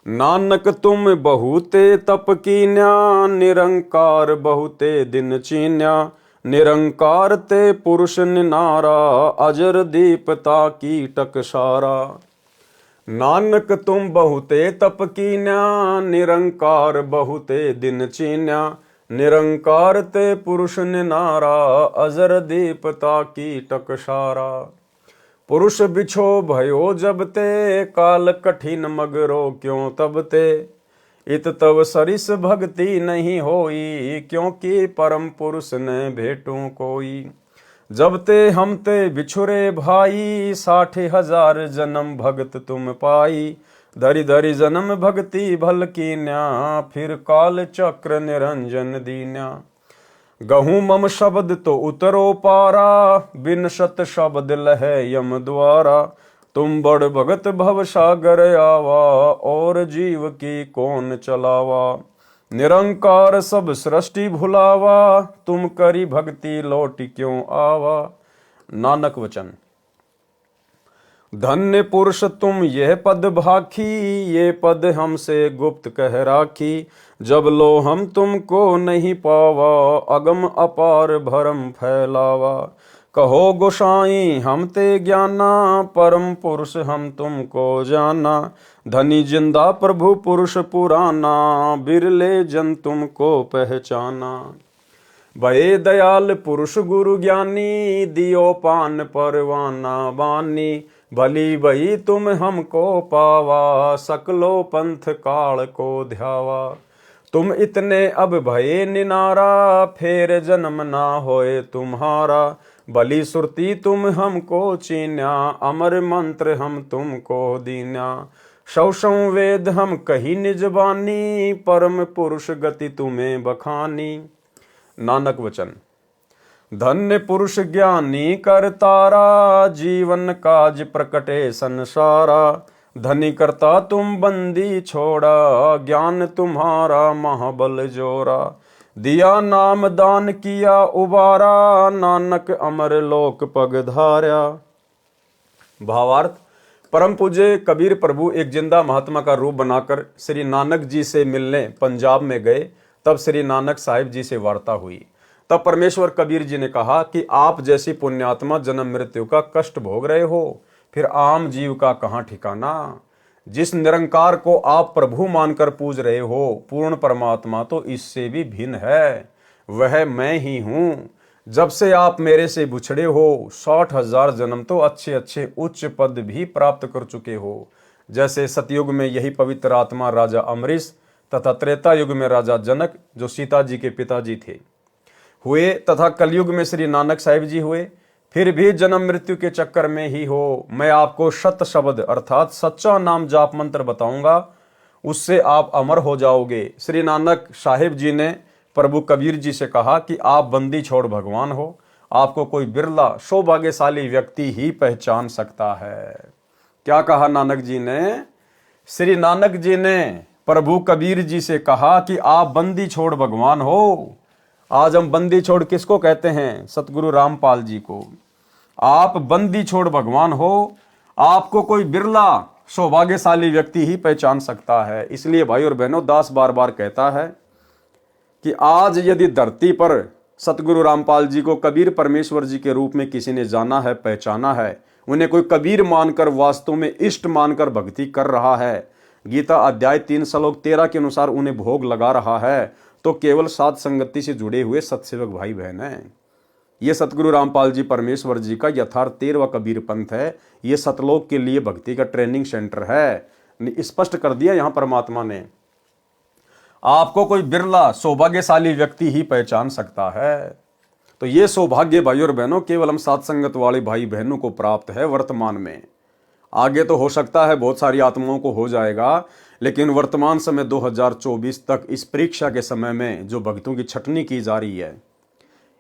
नानक तुम बहुते तप कीन्या, निरंकार बहुते दिन चीन्या, निरंकार ते पुरुष निनारा, अजर दीपता की टकसारा। नानक तुम बहुते तप कीन्या, निरंकार बहुते दिन चीन्या, निरंकार ते पुरुष निनारा, अजर दीपता की टकसारा। पुरुष बिछो भयो जब ते, काल कठिन मगरो क्यों तब ते, इत तब सरिस भक्ति नहीं होई, क्योंकि परम पुरुष ने भेटू कोई। जब ते हम ते बिछुरे भाई, 60,000 जन्म भगत तुम पाई, धरि धरि जन्म भक्ति भल कीन्या, फिर काल चक्र निरंजन दीन्या। गहूँ मम शब्द तो उतरो पारा, बिन शत शब्द लहे यम द्वारा, तुम बड़ भगत भव सागर आवा, और जीव की कौन चलावा। निरंकार सब सृष्टि भुलावा, तुम करी भक्ति लौट क्यों आवा। नानक वचन। धन्य पुरुष तुम यह पद भाखी, ये पद हमसे गुप्त कह राखी, जब लो हम तुमको नहीं पावा, अगम अपार भरम फैलावा। कहो गोसाई हम ते ज्ञाना, परम पुरुष हम तुमको जाना, धनी जिंदा प्रभु पुरुष पुराना, बिरले जन तुमको पहचाना। भये दयाल पुरुष गुरु ज्ञानी, दियो पान परवाना बानी, भली भई तुम हमको पावा, सकलो पंथ काल को ध्यावा। तुम इतने अब भये निनारा, फेर जन्म ना होए तुम्हारा, भली सुरती तुम हमको चीन्या, अमर मंत्र हम तुमको दीन्या। सौ वेद हम कही निज बानी, परम पुरुष गति तुम्हें बखानी। नानक वचन। धन्य पुरुष ज्ञानी कर तारा, जीवन काज प्रकटे संसारा, धनी करता तुम बंदी छोड़ा, ज्ञान तुम्हारा महाबल जोरा। दिया नाम दान किया उबारा, नानक अमर लोक पग धार्या। भावार्थ, परम पूज्य कबीर प्रभु एक जिंदा महात्मा का रूप बनाकर श्री नानक जी से मिलने पंजाब में गए। तब श्री नानक साहिब जी से वार्ता हुई। तब परमेश्वर कबीर जी ने कहा कि आप जैसी पुण्यात्मा जन्म मृत्यु का कष्ट भोग रहे हो, फिर आम जीव का कहाँ ठिकाना। जिस निरंकार को आप प्रभु मानकर पूज रहे हो, पूर्ण परमात्मा तो इससे भी भिन्न है, वह मैं ही हूं। जब से आप मेरे से बिछड़े हो, 60,000 जन्म तो अच्छे अच्छे उच्च पद भी प्राप्त कर चुके हो। जैसे सतयुग में यही पवित्र आत्मा राजा अमरीश तथा त्रेता युग में राजा जनक, जो सीता जी के पिताजी थे, हुए, तथा कलयुग में श्री नानक साहिब जी हुए। फिर भी जन्म मृत्यु के चक्कर में ही हो। मैं आपको सत शब्द अर्थात सच्चा नाम जाप मंत्र बताऊंगा, उससे आप अमर हो जाओगे। श्री नानक साहिब जी ने प्रभु कबीर जी से कहा कि आप बंदी छोड़ भगवान हो, आपको कोई बिरला सौभाग्यशाली व्यक्ति ही पहचान सकता है। क्या कहा नानक जी ने? श्री नानक जी ने प्रभु कबीर जी से कहा कि आप बंदी छोड़ भगवान हो। आज हम बंदी छोड़ किसको कहते हैं? सतगुरु रामपाल जी को। आप बंदी छोड़ भगवान हो, आपको कोई बिरला सौभाग्यशाली व्यक्ति ही पहचान सकता है। इसलिए भाई और बहनों, दास बार बार कहता है कि आज यदि धरती पर सतगुरु रामपाल जी को कबीर परमेश्वर जी के रूप में किसी ने जाना है, पहचाना है, उन्हें कोई कबीर मानकर वास्तव में इष्ट मानकर भक्ति कर रहा है, गीता अध्याय 3 श्लोक 13 के अनुसार उन्हें भोग लगा रहा है, तो केवल साध संगति से जुड़े हुए सत्सेवक भाई बहन हैं। ये सतगुरु रामपाल जी परमेश्वर जी का यथार्थ 13वां कबीर पंथ है। ये सतलोक के लिए भक्ति का ट्रेनिंग सेंटर है। स्पष्ट कर दिया यहां परमात्मा ने, आपको कोई बिरला सौभाग्यशाली व्यक्ति ही पहचान सकता है। तो ये सौभाग्य भाई और बहनों केवल हम साध संगत वाले भाई बहनों को प्राप्त है वर्तमान में। आगे तो हो सकता है बहुत सारी आत्माओं को हो जाएगा, लेकिन वर्तमान समय 2024 तक इस परीक्षा के समय में जो भक्तों की छटनी की जा रही है,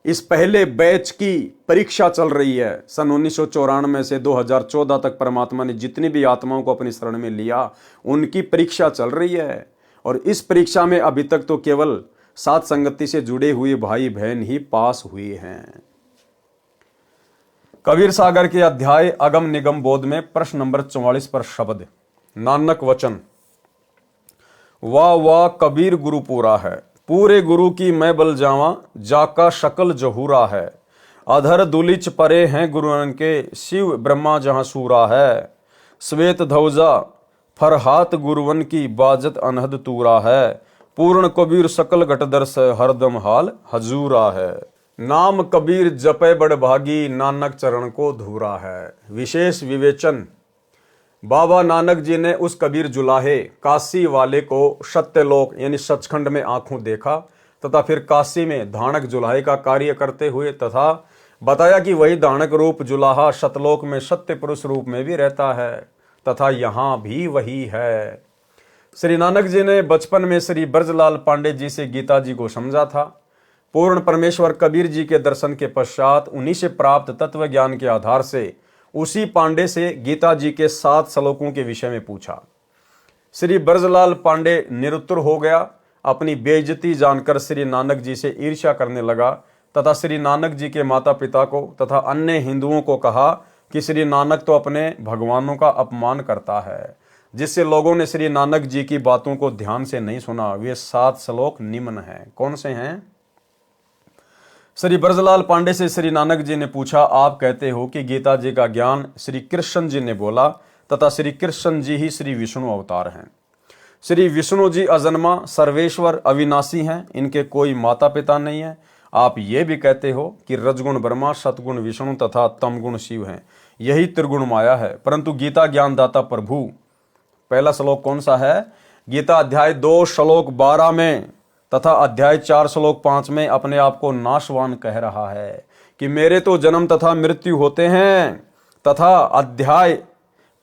इस पहले बैच की परीक्षा चल रही है। सन 1994 से 2014 तक परमात्मा ने जितनी भी आत्माओं को अपनी शरण में लिया, उनकी परीक्षा चल रही है। और इस परीक्षा में अभी तक तो केवल साथ संगति से जुड़े हुए भाई बहन ही पास हुए हैं। कबीर सागर के अध्याय अगम निगम बोध में प्रश्न नंबर 44 पर शब्द नानक वचन, वाह वाह कबीर गुरु पूरा है, पूरे गुरु की मैं बल जावा, जाका शकल जहूरा है। अधर दुलिच परे हैं गुरुअन के, शिव ब्रह्मा जहां सूरा है। श्वेत ध्वजा फरहात गुरुवन की, बाजत अनहद तूरा है। पूर्ण कबीर सकल घटदर से, हरदम हाल हजूरा है। नाम कबीर जपे बड़ भागी, नानक चरण को धूरा है। विशेष विवेचन, बाबा नानक जी ने उस कबीर जुलाहे काशी वाले को सत्यलोक यानी सचखंड में आंखों देखा, तथा फिर काशी में धानक जुलाहे का कार्य करते हुए, तथा बताया कि वही धानक रूप जुलाहा सतलोक में सत्य पुरुष रूप में भी रहता है, तथा यहां भी वही है। श्री नानक जी ने बचपन में श्री ब्रजलाल पांडे जी से गीता जी को समझा था। पूर्ण परमेश्वर कबीर जी के दर्शन के पश्चात उन्हीं से प्राप्त तत्व ज्ञान के आधार से उसी पांडे से गीता जी के 7 श्लोकों के विषय में पूछा। श्री ब्रजलाल पांडे निरुत्तर हो गया। अपनी बेइज्जती जानकर श्री नानक जी से ईर्ष्या करने लगा, तथा श्री नानक जी के माता पिता को तथा अन्य हिंदुओं को कहा कि श्री नानक तो अपने भगवानों का अपमान करता है, जिससे लोगों ने श्री नानक जी की बातों को ध्यान से नहीं सुना। वे 7 श्लोक निम्न हैं। कौन से हैं? श्री ब्रजलाल पांडे से श्री नानक जी ने पूछा, आप कहते हो कि गीता जी का ज्ञान श्री कृष्ण जी ने बोला, तथा श्री कृष्ण जी ही श्री विष्णु अवतार हैं। श्री विष्णु जी अजन्मा सर्वेश्वर अविनाशी हैं, इनके कोई माता पिता नहीं है। आप ये भी कहते हो कि रजगुण ब्रह्मा, सतगुण विष्णु तथा तमगुण शिव हैं, यही त्रिगुण माया है। परंतु गीता ज्ञानदाता प्रभु, पहला श्लोक कौन सा है? गीता अध्याय 2 श्लोक 12 में तथा अध्याय 4 श्लोक 5 में अपने आप को नाशवान कह रहा है कि मेरे तो जन्म तथा मृत्यु होते हैं, तथा अध्याय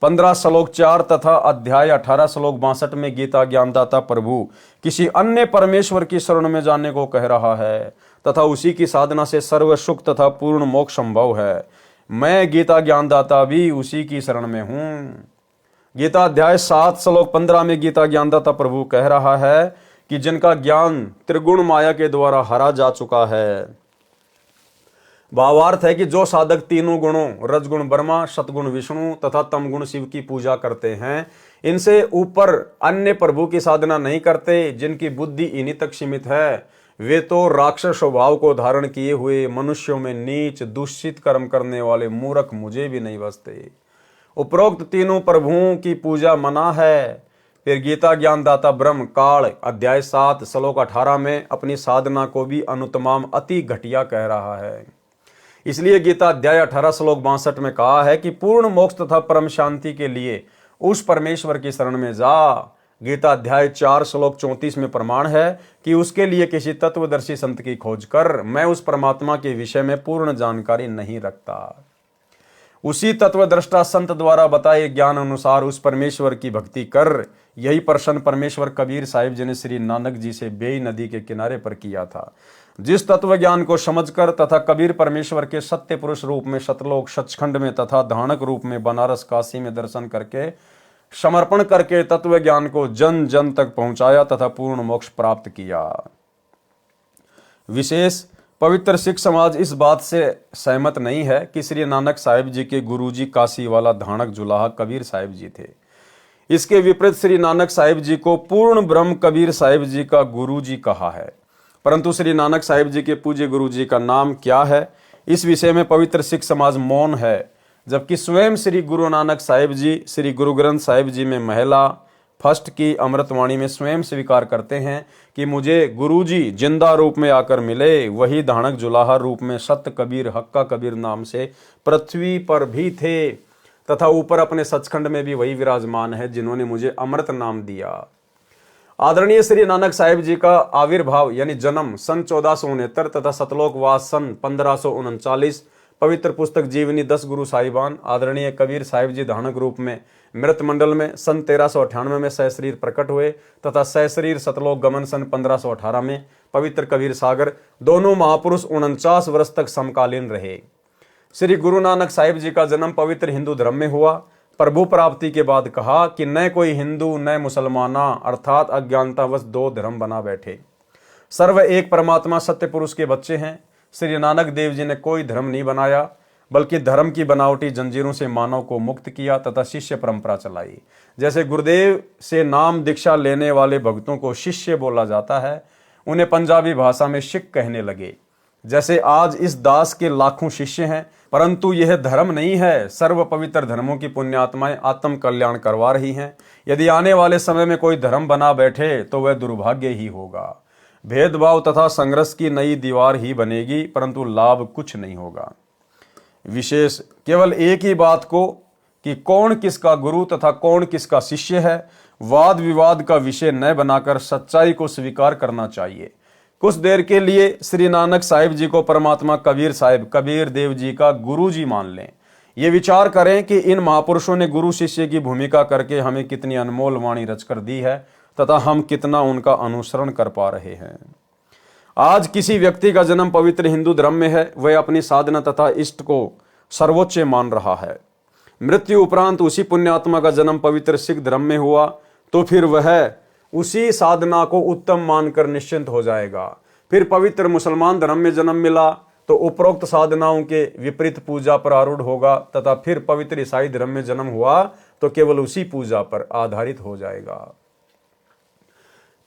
15 श्लोक 4 तथा अध्याय 18 श्लोक 62 में गीता ज्ञानदाता प्रभु किसी अन्य परमेश्वर की शरण में जाने को कह रहा है, तथा उसी की साधना से सर्व सुख तथा पूर्ण मोक्ष संभव है। मैं गीता ज्ञानदाता भी उसी की शरण में हूं। गीता अध्याय 7 श्लोक 15 में गीता ज्ञानदाता प्रभु कह रहा है कि जिनका ज्ञान त्रिगुण माया के द्वारा हरा जा चुका है। भावार्थ है कि जो साधक तीनों गुणों रजगुण ब्रह्मा, सतगुण विष्णु तथा तमगुण शिव की पूजा करते हैं, इनसे ऊपर अन्य प्रभु की साधना नहीं करते, जिनकी बुद्धि इन्हीं तक सीमित है, वे तो राक्षस स्वभाव को धारण किए हुए मनुष्यों में नीच दूषित कर्म करने वाले मूर्ख मुझे भी नहीं बसते। उपरोक्त तीनों प्रभुओं की पूजा मना है। फिर गीता ज्ञानदाता ब्रह्म काल अध्याय 7 श्लोक 18 में अपनी साधना को भी अनुत्तमाम अति घटिया कह रहा है। इसलिए गीता अध्याय 18 श्लोक 62 में कहा है कि पूर्ण मोक्ष तथा परम शांति के लिए उस परमेश्वर की शरण में जा। गीता अध्याय 4 श्लोक 34 में प्रमाण है कि उसके लिए किसी तत्वदर्शी संत की खोज कर। मैं उस परमात्मा के विषय में पूर्ण जानकारी नहीं रखता। उसी तत्वद्रष्टा संत द्वारा बताए ज्ञान अनुसार उस परमेश्वर की भक्ति कर। यही प्रश्न परमेश्वर कबीर साहिब जी ने श्री नानक जी से बेई नदी के किनारे पर किया था। जिस तत्व ज्ञान को समझकर तथा कबीर परमेश्वर के सत्य पुरुष रूप में सतलोक सचखंड में तथा धानक रूप में बनारस काशी में दर्शन करके समर्पण करके तत्व ज्ञान को जन जन तक पहुंचाया तथा पूर्ण मोक्ष प्राप्त किया। विशेष पवित्र सिख समाज इस बात से सहमत नहीं है कि श्री नानक साहिब जी के गुरुजी काशी वाला धानक जुलाहा कबीर साहिब जी थे। इसके विपरीत श्री नानक साहिब जी को पूर्ण ब्रह्म कबीर साहिब जी का गुरुजी कहा है। परंतु श्री नानक साहिब जी के पूज्य गुरुजी का नाम क्या है, इस विषय में पवित्र सिख समाज मौन है, जबकि स्वयं श्री गुरु नानक साहिब जी श्री गुरु ग्रंथ साहिब जी में महिला फर्स्ट की अमृतवाणी में स्वयं स्वीकार करते हैं कि मुझे गुरुजी जिंदा रूप में आकर मिले। वही धानक जुलाहा रूप में सत कबीर हक्का कबीर नाम से पृथ्वी पर भी थे तथा ऊपर अपने सचखंड में भी वही विराजमान है जिन्होंने मुझे अमृत नाम दिया। आदरणीय श्री नानक साहिब जी का आविर्भाव यानी जन्म सन 1469 तथा सतलोकवास सन 1539। पवित्र पुस्तक जीवनी 10 गुरु साहिबान आदरणीय कबीर साहिब जी धानक रूप में मृत मंडल में सन 1398 में सहशरीर प्रकट हुए तथा सहशरीर सतलोक गमन सन 1518 में पवित्र कबीर सागर। दोनों महापुरुष 49 वर्ष तक समकालीन रहे। श्री गुरु नानक साहिब जी का जन्म पवित्र हिंदू धर्म में हुआ। प्रभु प्राप्ति के बाद कहा कि न कोई हिंदू न मुसलमाना अर्थात अज्ञानतावश दो धर्म बना बैठे। सर्व एक परमात्मा सत्य पुरुष के बच्चे हैं। श्री नानक देव जी ने कोई धर्म नहीं बनाया बल्कि धर्म की बनावटी जंजीरों से मानव को मुक्त किया तथा शिष्य परंपरा चलाई। जैसे गुरुदेव से नाम दीक्षा लेने वाले भक्तों को शिष्य बोला जाता है, उन्हें पंजाबी भाषा में सिख कहने लगे। जैसे आज इस दास के लाखों शिष्य हैं, परंतु यह धर्म नहीं है। सर्व पवित्र धर्मों की पुण्यात्माएं आत्म कल्याण करवा रही हैं। यदि आने वाले समय में कोई धर्म बना बैठे तो वह दुर्भाग्य ही होगा। भेदभाव तथा संघर्ष की नई दीवार ही बनेगी, परंतु लाभ कुछ नहीं होगा। विशेष केवल एक ही बात को कि कौन किसका गुरु तथा कौन किसका शिष्य है वाद विवाद का विषय न बनाकर सच्चाई को स्वीकार करना चाहिए। कुछ देर के लिए श्री नानक साहिब जी को परमात्मा कबीर साहिब कबीर देव जी का गुरु जी मान लें। ये विचार करें कि इन महापुरुषों ने गुरु शिष्य की भूमिका करके हमें कितनी अनमोल वाणी रचकर दी है तथा हम कितना उनका अनुसरण कर पा रहे हैं। आज किसी व्यक्ति का जन्म पवित्र हिंदू धर्म में है, वह अपनी साधना तथा इष्ट को सर्वोच्च मान रहा है। मृत्यु उपरांत उसी पुण्यात्मा का जन्म पवित्र सिख धर्म में हुआ तो फिर वह उसी साधना को उत्तम मानकर निश्चिंत हो जाएगा। फिर पवित्र मुसलमान धर्म में जन्म मिला तो उपरोक्त साधनाओं के विपरीत पूजा पर आरूढ़ होगा तथा फिर पवित्र ईसाई धर्म में जन्म हुआ तो केवल उसी पूजा पर आधारित हो जाएगा।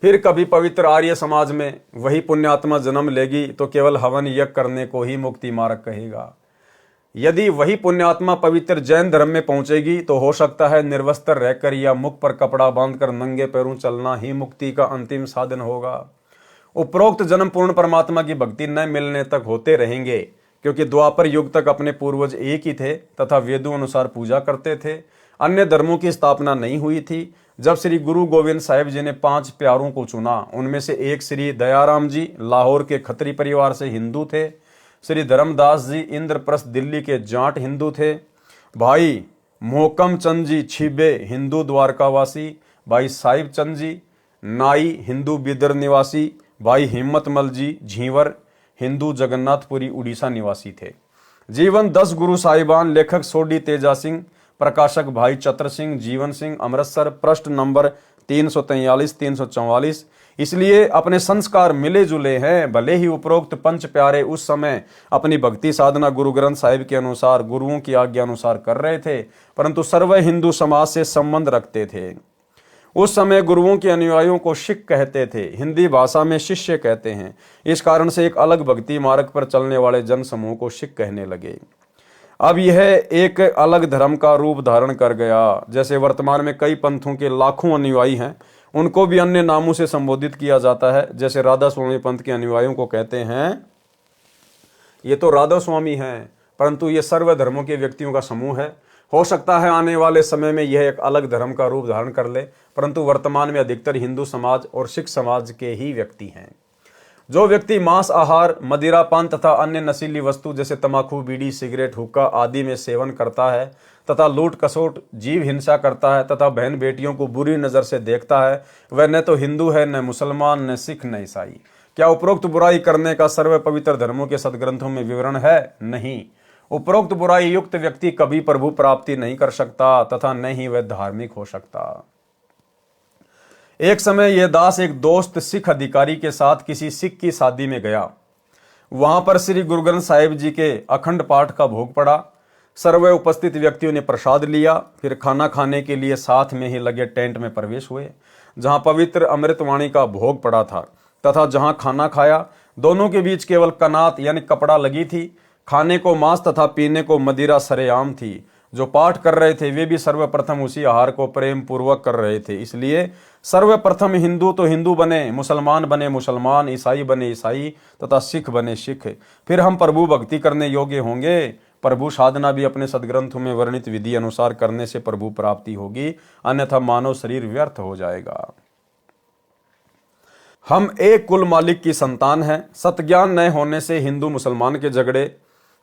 फिर कभी पवित्र आर्य समाज में वही पुण्यात्मा जन्म लेगी तो केवल हवन यज्ञ करने को ही मुक्ति मार्ग कहेगा। यदि वही पुण्यात्मा पवित्र जैन धर्म में पहुंचेगी तो हो सकता है निर्वस्त्र रहकर या मुख पर कपड़ा बांधकर नंगे पैरों चलना ही मुक्ति का अंतिम साधन होगा। उपरोक्त जन्म पूर्ण परमात्मा की भक्ति न मिलने तक होते रहेंगे, क्योंकि द्वापर युग तक अपने पूर्वज एक ही थे तथा वेदों अनुसार पूजा करते थे। अन्य धर्मों की स्थापना नहीं हुई थी। जब श्री गुरु गोविंद साहिब जी ने 5 प्यारों को चुना, उनमें से एक श्री दयाराम जी लाहौर के खत्री परिवार से हिंदू थे। श्री धर्मदास जी इंद्रप्रस्थ दिल्ली के जाट हिंदू थे। भाई मोहकम चंद जी छिबे हिंदू द्वारकावासी। भाई साहिब चंद जी नाई हिंदू बिदर निवासी। भाई हिम्मतमल जी झींवर हिंदू जगन्नाथपुरी उड़ीसा निवासी थे। जीवन 10 गुरु साहिबान लेखक सोडी तेजा सिंह प्रकाशक भाई चतर सिंह, जीवन सिंह, अमृतसर, पृष्ठ नंबर 343 344। इसलिए अपने संस्कार मिले जुले हैं। भले ही उपरोक्त पंच प्यारे उस समय अपनी भक्ति साधना गुरु ग्रंथ साहिब के अनुसार, गुरुओं की आज्ञा अनुसार कर रहे थे, परंतु सर्व हिंदू समाज से संबंध रखते थे। उस समय गुरुओं के अनुयायियों को सिख कहते थे, हिंदी भाषा में शिष्य कहते हैं। इस कारण से एक अलग भक्ति मार्ग पर चलने वाले जन समूह को सिख कहने लगे। अब यह एक अलग धर्म का रूप धारण कर गया। जैसे वर्तमान में कई पंथों के लाखों अनुयायी हैं, उनको भी अन्य नामों से संबोधित किया जाता है। जैसे राधा स्वामी पंथ के अनुयायियों को कहते हैं ये तो राधा स्वामी हैं, परंतु ये सर्व धर्मों के व्यक्तियों का समूह है। हो सकता है आने वाले समय में यह एक अलग धर्म का रूप धारण कर ले, परंतु वर्तमान में अधिकतर हिंदू समाज और सिख समाज के ही व्यक्ति हैं। जो व्यक्ति मांस आहार, मदिरा पान तथा अन्य नशीली वस्तु जैसे तंबाकू, बीड़ी, सिगरेट, हुक्का आदि में सेवन करता है तथा लूट कसोट, जीव हिंसा करता है तथा बहन बेटियों को बुरी नजर से देखता है, वह न तो हिंदू है, न मुसलमान, न सिख, न ईसाई। क्या उपरोक्त बुराई करने का सर्व पवित्र धर्मों के सदग्रंथों में विवरण है? नहीं। उपरोक्त बुराई युक्त व्यक्ति कभी प्रभु प्राप्ति नहीं कर सकता तथा न ही वह धार्मिक हो सकता। एक समय यह दास एक दोस्त सिख अधिकारी के साथ किसी सिख की शादी में गया। वहां पर श्री गुरु ग्रंथ साहिब जी के अखंड पाठ का भोग पड़ा। सर्व उपस्थित व्यक्तियों ने प्रसाद लिया, फिर खाना खाने के लिए साथ में ही लगे टेंट में प्रवेश हुए, जहां पवित्र अमृतवाणी का भोग पड़ा था तथा जहां खाना खाया। दोनों के बीच केवल कनात यानी कपड़ा लगी थी। खाने को मांस तथा पीने को मदिरा सरेआम थी। जो पाठ कर रहे थे वे भी सर्वप्रथम उसी आहार को प्रेम पूर्वक कर रहे थे। इसलिए सर्वप्रथम हिंदू तो हिंदू बने मुसलमान, ईसाई बने ईसाई तथा सिख बने सिख। फिर हम प्रभु भक्ति करने योग्य होंगे। प्रभु साधना भी अपने सदग्रंथों में वर्णित विधि अनुसार करने से प्रभु प्राप्ति होगी, अन्यथा मानव शरीर व्यर्थ हो जाएगा। हम एक कुल मालिक की संतान हैं। सत्ज्ञान न होने से हिंदू मुसलमान के झगड़े,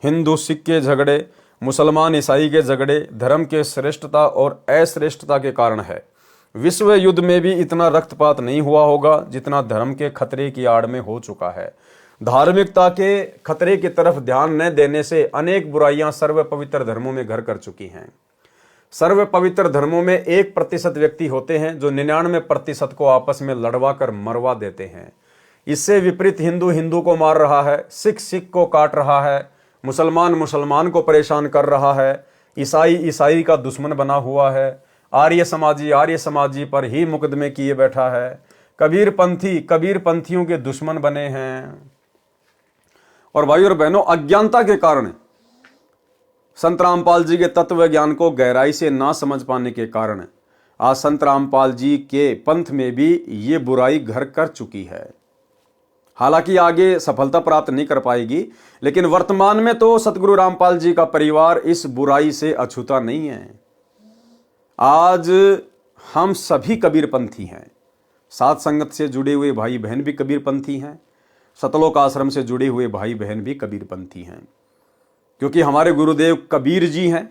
हिंदू सिख के झगड़े, मुसलमान ईसाई के झगड़े धर्म के श्रेष्ठता और अश्रेष्ठता के कारण है। विश्व युद्ध में भी इतना रक्तपात नहीं हुआ होगा जितना धर्म के खतरे की आड़ में हो चुका है। धार्मिकता के खतरे की तरफ ध्यान न देने से अनेक बुराइयां सर्व पवित्र धर्मों में घर कर चुकी हैं। सर्व पवित्र धर्मों में 1% व्यक्ति होते हैं जो 99% को आपस में लड़वा कर मरवा देते हैं। इससे विपरीत हिंदू हिंदू को मार रहा है, सिख सिख को काट रहा है, मुसलमान मुसलमान को परेशान कर रहा है, ईसाई ईसाई का दुश्मन बना हुआ है, आर्य समाजी पर ही मुकदमे किए बैठा है, कबीर पंथियों के दुश्मन बने हैं। और भाइयों और बहनों, अज्ञानता के कारण, संत रामपाल जी के तत्व ज्ञान को गहराई से ना समझ पाने के कारण आज संत रामपाल जी के पंथ में भी ये बुराई घर कर चुकी है। हालांकि आगे सफलता प्राप्त नहीं कर पाएगी, लेकिन वर्तमान में तो सतगुरु रामपाल जी का परिवार इस बुराई से अछूता नहीं है। आज हम सभी कबीरपंथी हैं। साथ संगत से जुड़े हुए भाई बहन भी कबीरपंथी हैं। सतलोक आश्रम से जुड़े हुए भाई बहन भी कबीरपंथी हैं, क्योंकि हमारे गुरुदेव कबीर जी हैं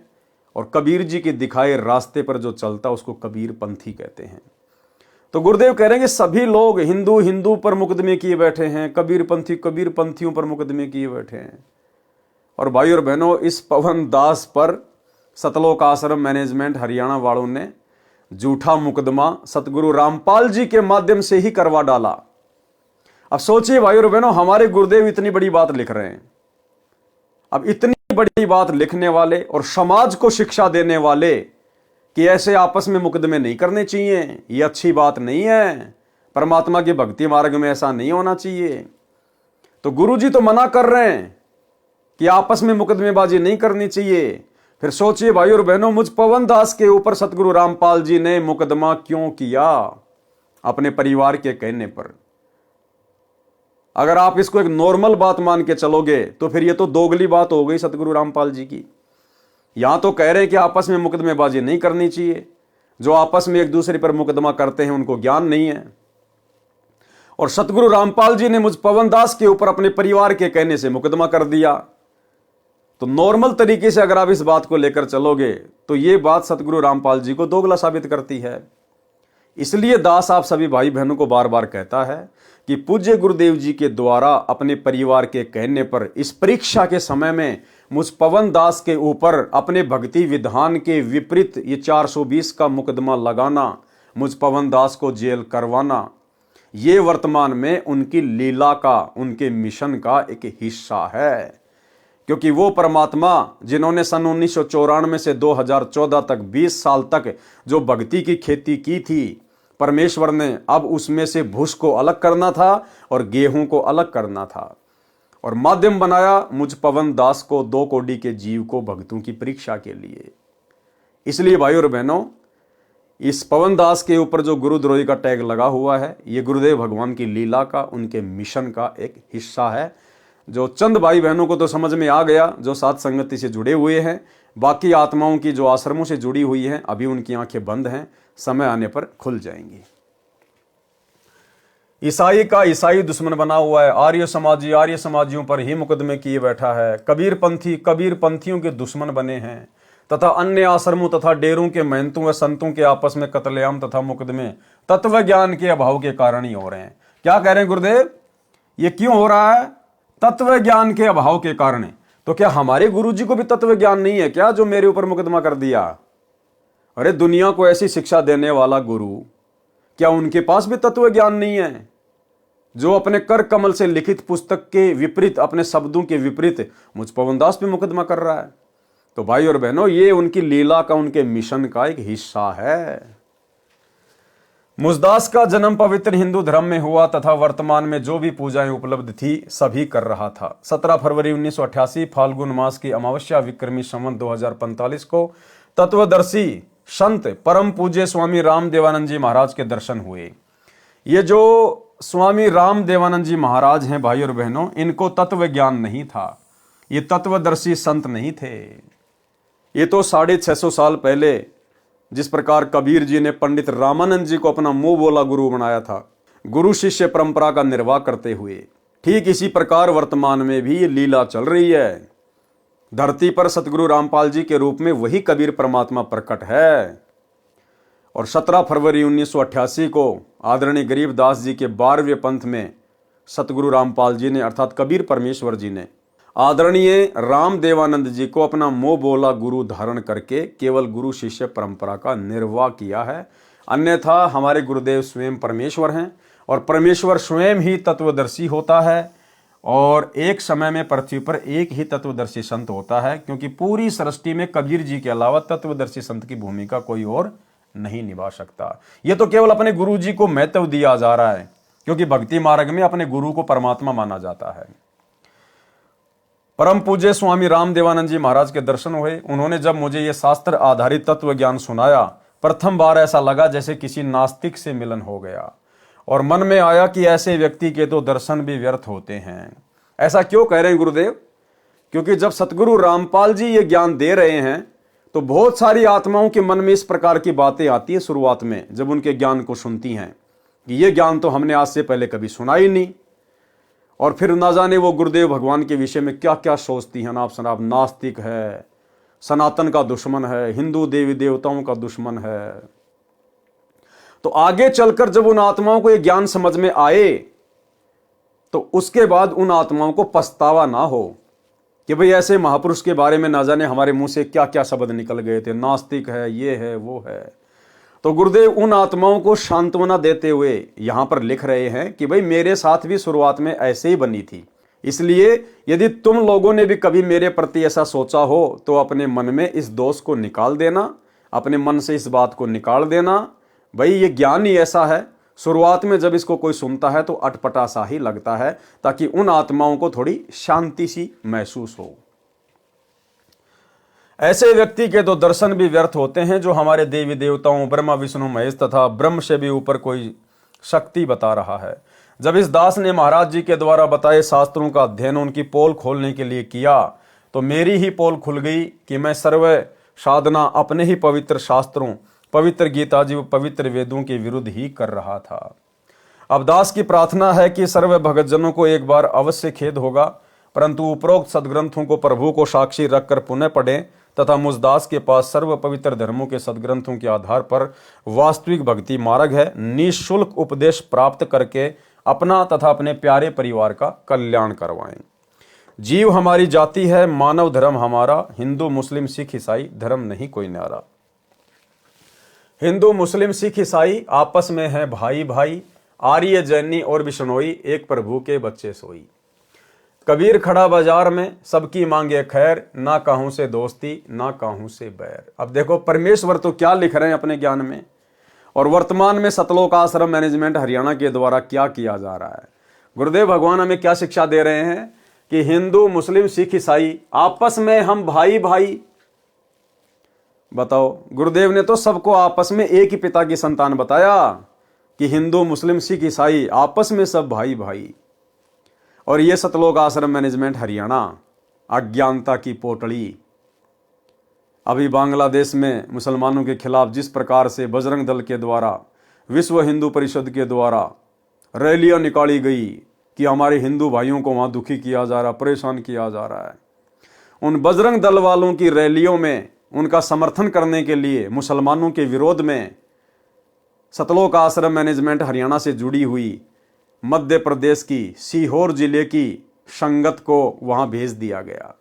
और कबीर जी के दिखाए रास्ते पर जो चलता उसको कबीरपंथी कहते हैं। तो गुरुदेव कह रहे हैं कि सभी लोग हिंदू हिंदू पर मुकदमे किए बैठे हैं, कबीरपंथियों पर मुकदमे किए बैठे हैं। और भाई और बहनों, इस पवन दास पर सतलोक आश्रम मैनेजमेंट हरियाणा वालों ने झूठा मुकदमा सतगुरु रामपाल जी के माध्यम से ही करवा डाला। अब सोचिए भाई और बहनों, हमारे गुरुदेव इतनी बड़ी बात लिख रहे हैं। अब इतनी बड़ी बात लिखने वाले और समाज को शिक्षा देने वाले कि ऐसे आपस में मुकदमे नहीं करने चाहिए, ये अच्छी बात नहीं है, परमात्मा के भक्ति मार्ग में ऐसा नहीं होना चाहिए। तो गुरुजी तो मना कर रहे हैं कि आपस में मुकदमेबाजी नहीं करनी चाहिए। फिर सोचिए भाई और बहनों, मुझ पवन दास के ऊपर सतगुरु रामपाल जी ने मुकदमा क्यों किया? अपने परिवार के कहने पर। अगर आप इसको एक नॉर्मल बात मान के चलोगे तो फिर ये तो दोगली बात हो गई सतगुरु रामपाल जी की। यहां तो कह रहे हैं कि आपस में मुकदमेबाजी नहीं करनी चाहिए। जो आपस में एक दूसरे पर मुकदमा करते हैं उनको ज्ञान नहीं है। और सतगुरु रामपाल जी ने मुझ पवन दास के ऊपर अपने परिवार के कहने से मुकदमा कर दिया। तो नॉर्मल तरीके से अगर आप इस बात को लेकर चलोगे तो ये बात सतगुरु रामपाल जी को दोगला साबित करती है। इसलिए दास आप सभी भाई बहनों को बार बार कहता है कि पूज्य गुरुदेव जी के द्वारा अपने परिवार के कहने पर इस परीक्षा के समय में मुझ पवन दास के ऊपर अपने भक्ति विधान के विपरीत ये 420 का मुकदमा लगाना, मुझ पवन दास को जेल करवाना, ये वर्तमान में उनकी लीला का, उनके मिशन का एक हिस्सा है। क्योंकि वो परमात्मा जिन्होंने सन 1994 से 2014 तक 20 साल तक जो भक्ति की खेती की थी, परमेश्वर ने अब उसमें से भूस को अलग करना था और गेहूं को अलग करना था और माध्यम बनाया मुझ पवन दास को 2 कोटि के जीव को भक्तों की परीक्षा के लिए। इसलिए भाइयों और बहनों, इस पवन दास के ऊपर जो गुरुद्रोही का टैग लगा हुआ है, ये गुरुदेव भगवान की लीला का, उनके मिशन का एक हिस्सा है। जो चंद भाई बहनों को तो समझ में आ गया, जो साथ संगति से जुड़े हुए हैं। बाकी आत्माओं की जो आश्रमों से जुड़ी हुई हैं, अभी उनकी आंखें बंद हैं, समय आने पर खुल जाएंगी। ईसाई का ईसाई दुश्मन बना हुआ है, आर्य समाजियों पर ही मुकदमे किए बैठा है। कबीर पंथियों के दुश्मन बने हैं तथा अन्य आश्रमों तथा डेरों के महंतों व संतों के आपस में कत्लेआम तथा मुकदमे तत्व ज्ञान के अभाव के कारण ही हो रहे हैं। क्या कह रहे हैं गुरुदेव? ये क्यों हो रहा है? तत्व ज्ञान के अभाव के कारण। तो क्या हमारे गुरुजी को भी तत्व ज्ञान नहीं है क्या, जो मेरे ऊपर मुकदमा कर दिया? अरे दुनिया को ऐसी शिक्षा देने वाला गुरु, क्या उनके पास भी तत्व ज्ञान नहीं है? जो अपने कर कमल से लिखित पुस्तक के विपरीत, अपने शब्दों के विपरीत मुझ पवन दास पे मुकदमा कर रहा है। तो भाई और बहनों, ये उनकी लीला का, उनके मिशन का एक हिस्सा है। मुझदास का जन्म पवित्र हिंदू धर्म में हुआ तथा वर्तमान में जो भी पूजाएं उपलब्ध थी सभी कर रहा था। 17 फरवरी 1988 फाल्गुन मास की अमावस्या विक्रमी संवत 2045 को तत्वदर्शी संत परम पूज्य स्वामी राम देवानंद जी महाराज के दर्शन हुए। ये जो स्वामी राम देवानंद जी महाराज हैं भाई और बहनों, इनको तत्व ज्ञान नहीं था, ये तत्वदर्शी संत नहीं थे। ये तो 650 साल पहले जिस प्रकार कबीर जी ने पंडित रामानंद जी को अपना मुंह बोला गुरु बनाया था, गुरु शिष्य परंपरा का निर्वाह करते हुए, ठीक इसी प्रकार वर्तमान में भी ये लीला चल रही है। धरती पर सतगुरु रामपाल जी के रूप में वही कबीर परमात्मा प्रकट है। और 17 फरवरी 1988 को आदरणीय गरीबदास जी के 12वें पंथ में सतगुरु रामपाल जी ने, अर्थात कबीर परमेश्वर जी ने, आदरणीय राम देवानंद जी को अपना मोह बोला गुरु धारण करके केवल गुरु शिष्य परंपरा का निर्वाह किया है। अन्यथा हमारे गुरुदेव स्वयं परमेश्वर हैं और परमेश्वर स्वयं ही तत्वदर्शी होता है। और एक समय में पृथ्वी पर एक ही तत्वदर्शी संत होता है, क्योंकि पूरी सृष्टि में कबीर जी के अलावा तत्वदर्शी संत की भूमिका कोई और नहीं निभा सकता। ये तो केवल अपने गुरु जी को महत्व दिया जा रहा है, क्योंकि भक्ति मार्ग में अपने गुरु को परमात्मा माना जाता है। परम पूज्य स्वामी राम देवानंद जी महाराज के दर्शन हुए। उन्होंने जब मुझे ये शास्त्र आधारित तत्व ज्ञान सुनाया, प्रथम बार ऐसा लगा जैसे किसी नास्तिक से मिलन हो गया और मन में आया कि ऐसे व्यक्ति के तो दर्शन भी व्यर्थ होते हैं। ऐसा क्यों कह रहे हैं गुरुदेव? क्योंकि जब सतगुरु रामपाल जी ये ज्ञान दे रहे हैं तो बहुत सारी आत्माओं के मन में इस प्रकार की बातें आती है शुरुआत में, जब उनके ज्ञान को सुनती हैं कि ये ज्ञान तो हमने आज से पहले कभी सुना ही नहीं। और फिर ना जाने वो गुरुदेव भगवान के विषय में क्या क्या सोचती हैं। नाप शनाप नास्तिक है, सनातन का दुश्मन है, हिंदू देवी देवताओं का दुश्मन है। तो आगे चलकर जब उन आत्माओं को ये ज्ञान समझ में आए तो उसके बाद उन आत्माओं को पछतावा ना हो कि भाई ऐसे महापुरुष के बारे में ना जाने हमारे मुंह से क्या क्या शब्द निकल गए थे, नास्तिक है, ये है, वो है। तो गुरुदेव उन आत्माओं को सांत्वना देते हुए यहां पर लिख रहे हैं कि भाई मेरे साथ भी शुरुआत में ऐसे ही बनी थी, इसलिए यदि तुम लोगों ने भी कभी मेरे प्रति ऐसा सोचा हो तो अपने मन में इस दोष को निकाल देना, अपने मन से इस बात को निकाल देना। भाई ये ज्ञान ही ऐसा है, शुरुआत में जब इसको कोई सुनता है तो अटपटा सा ही लगता है, ताकि उन आत्माओं को थोड़ी शांति सी महसूस हो। ऐसे व्यक्ति के तो दर्शन भी व्यर्थ होते हैं जो हमारे देवी देवताओं ब्रह्मा विष्णु महेश तथा ब्रह्म से भी ऊपर कोई शक्ति बता रहा है। जब इस दास ने महाराज जी के द्वारा बताए शास्त्रों का अध्ययन उनकी पोल खोलने के लिए किया तो मेरी ही पोल खुल गई कि मैं सर्व साधना अपने ही पवित्र शास्त्रों, पवित्र गीता जी व पवित्र वेदों के विरुद्ध ही कर रहा था। अब दास की प्रार्थना है कि सर्व भगतजनों को एक बार अवश्य खेद होगा, परंतु उपरोक्त सदग्रंथों को प्रभु को साक्षी रखकर पुनः पढ़ें तथा मुझ दास के पास सर्व पवित्र धर्मों के सदग्रंथों के आधार पर वास्तविक भक्ति मार्ग है। निःशुल्क उपदेश प्राप्त करके अपना तथा अपने प्यारे परिवार का कल्याण करवाएं। जीव हमारी जाति है, मानव धर्म हमारा, हिंदू मुस्लिम सिख ईसाई धर्म नहीं कोई न्यारा। हिंदू मुस्लिम सिख ईसाई आपस में है भाई भाई, आर्य जैनी और बिश्नोई एक प्रभु के बच्चे सोई। कबीर खड़ा बाजार में सबकी मांगे खैर, ना काहू से दोस्ती ना काहू से बैर। अब देखो परमेश्वर तो क्या लिख रहे हैं अपने ज्ञान में, और वर्तमान में सतलोक आश्रम मैनेजमेंट हरियाणा के द्वारा क्या किया जा रहा है। गुरुदेव भगवान हमें क्या शिक्षा दे रहे हैं कि हिंदू मुस्लिम सिख ईसाई आपस में हम भाई भाई। बताओ, गुरुदेव ने तो सबको आपस में एक ही पिता की संतान बताया कि हिंदू मुस्लिम सिख ईसाई आपस में सब भाई भाई। और ये सतलोक आश्रम मैनेजमेंट हरियाणा अज्ञानता की पोटली। अभी बांग्लादेश में मुसलमानों के खिलाफ जिस प्रकार से बजरंग दल के द्वारा, विश्व हिंदू परिषद के द्वारा रैलियां निकाली गई कि हमारे हिंदू भाइयों को वहां दुखी किया जा रहा, परेशान किया जा रहा है, उन बजरंग दल वालों की रैलियों में उनका समर्थन करने के लिए मुसलमानों के विरोध में सतलोक आश्रम मैनेजमेंट हरियाणा से जुड़ी हुई मध्य प्रदेश की सीहोर जिले की संगत को वहां भेज दिया गया।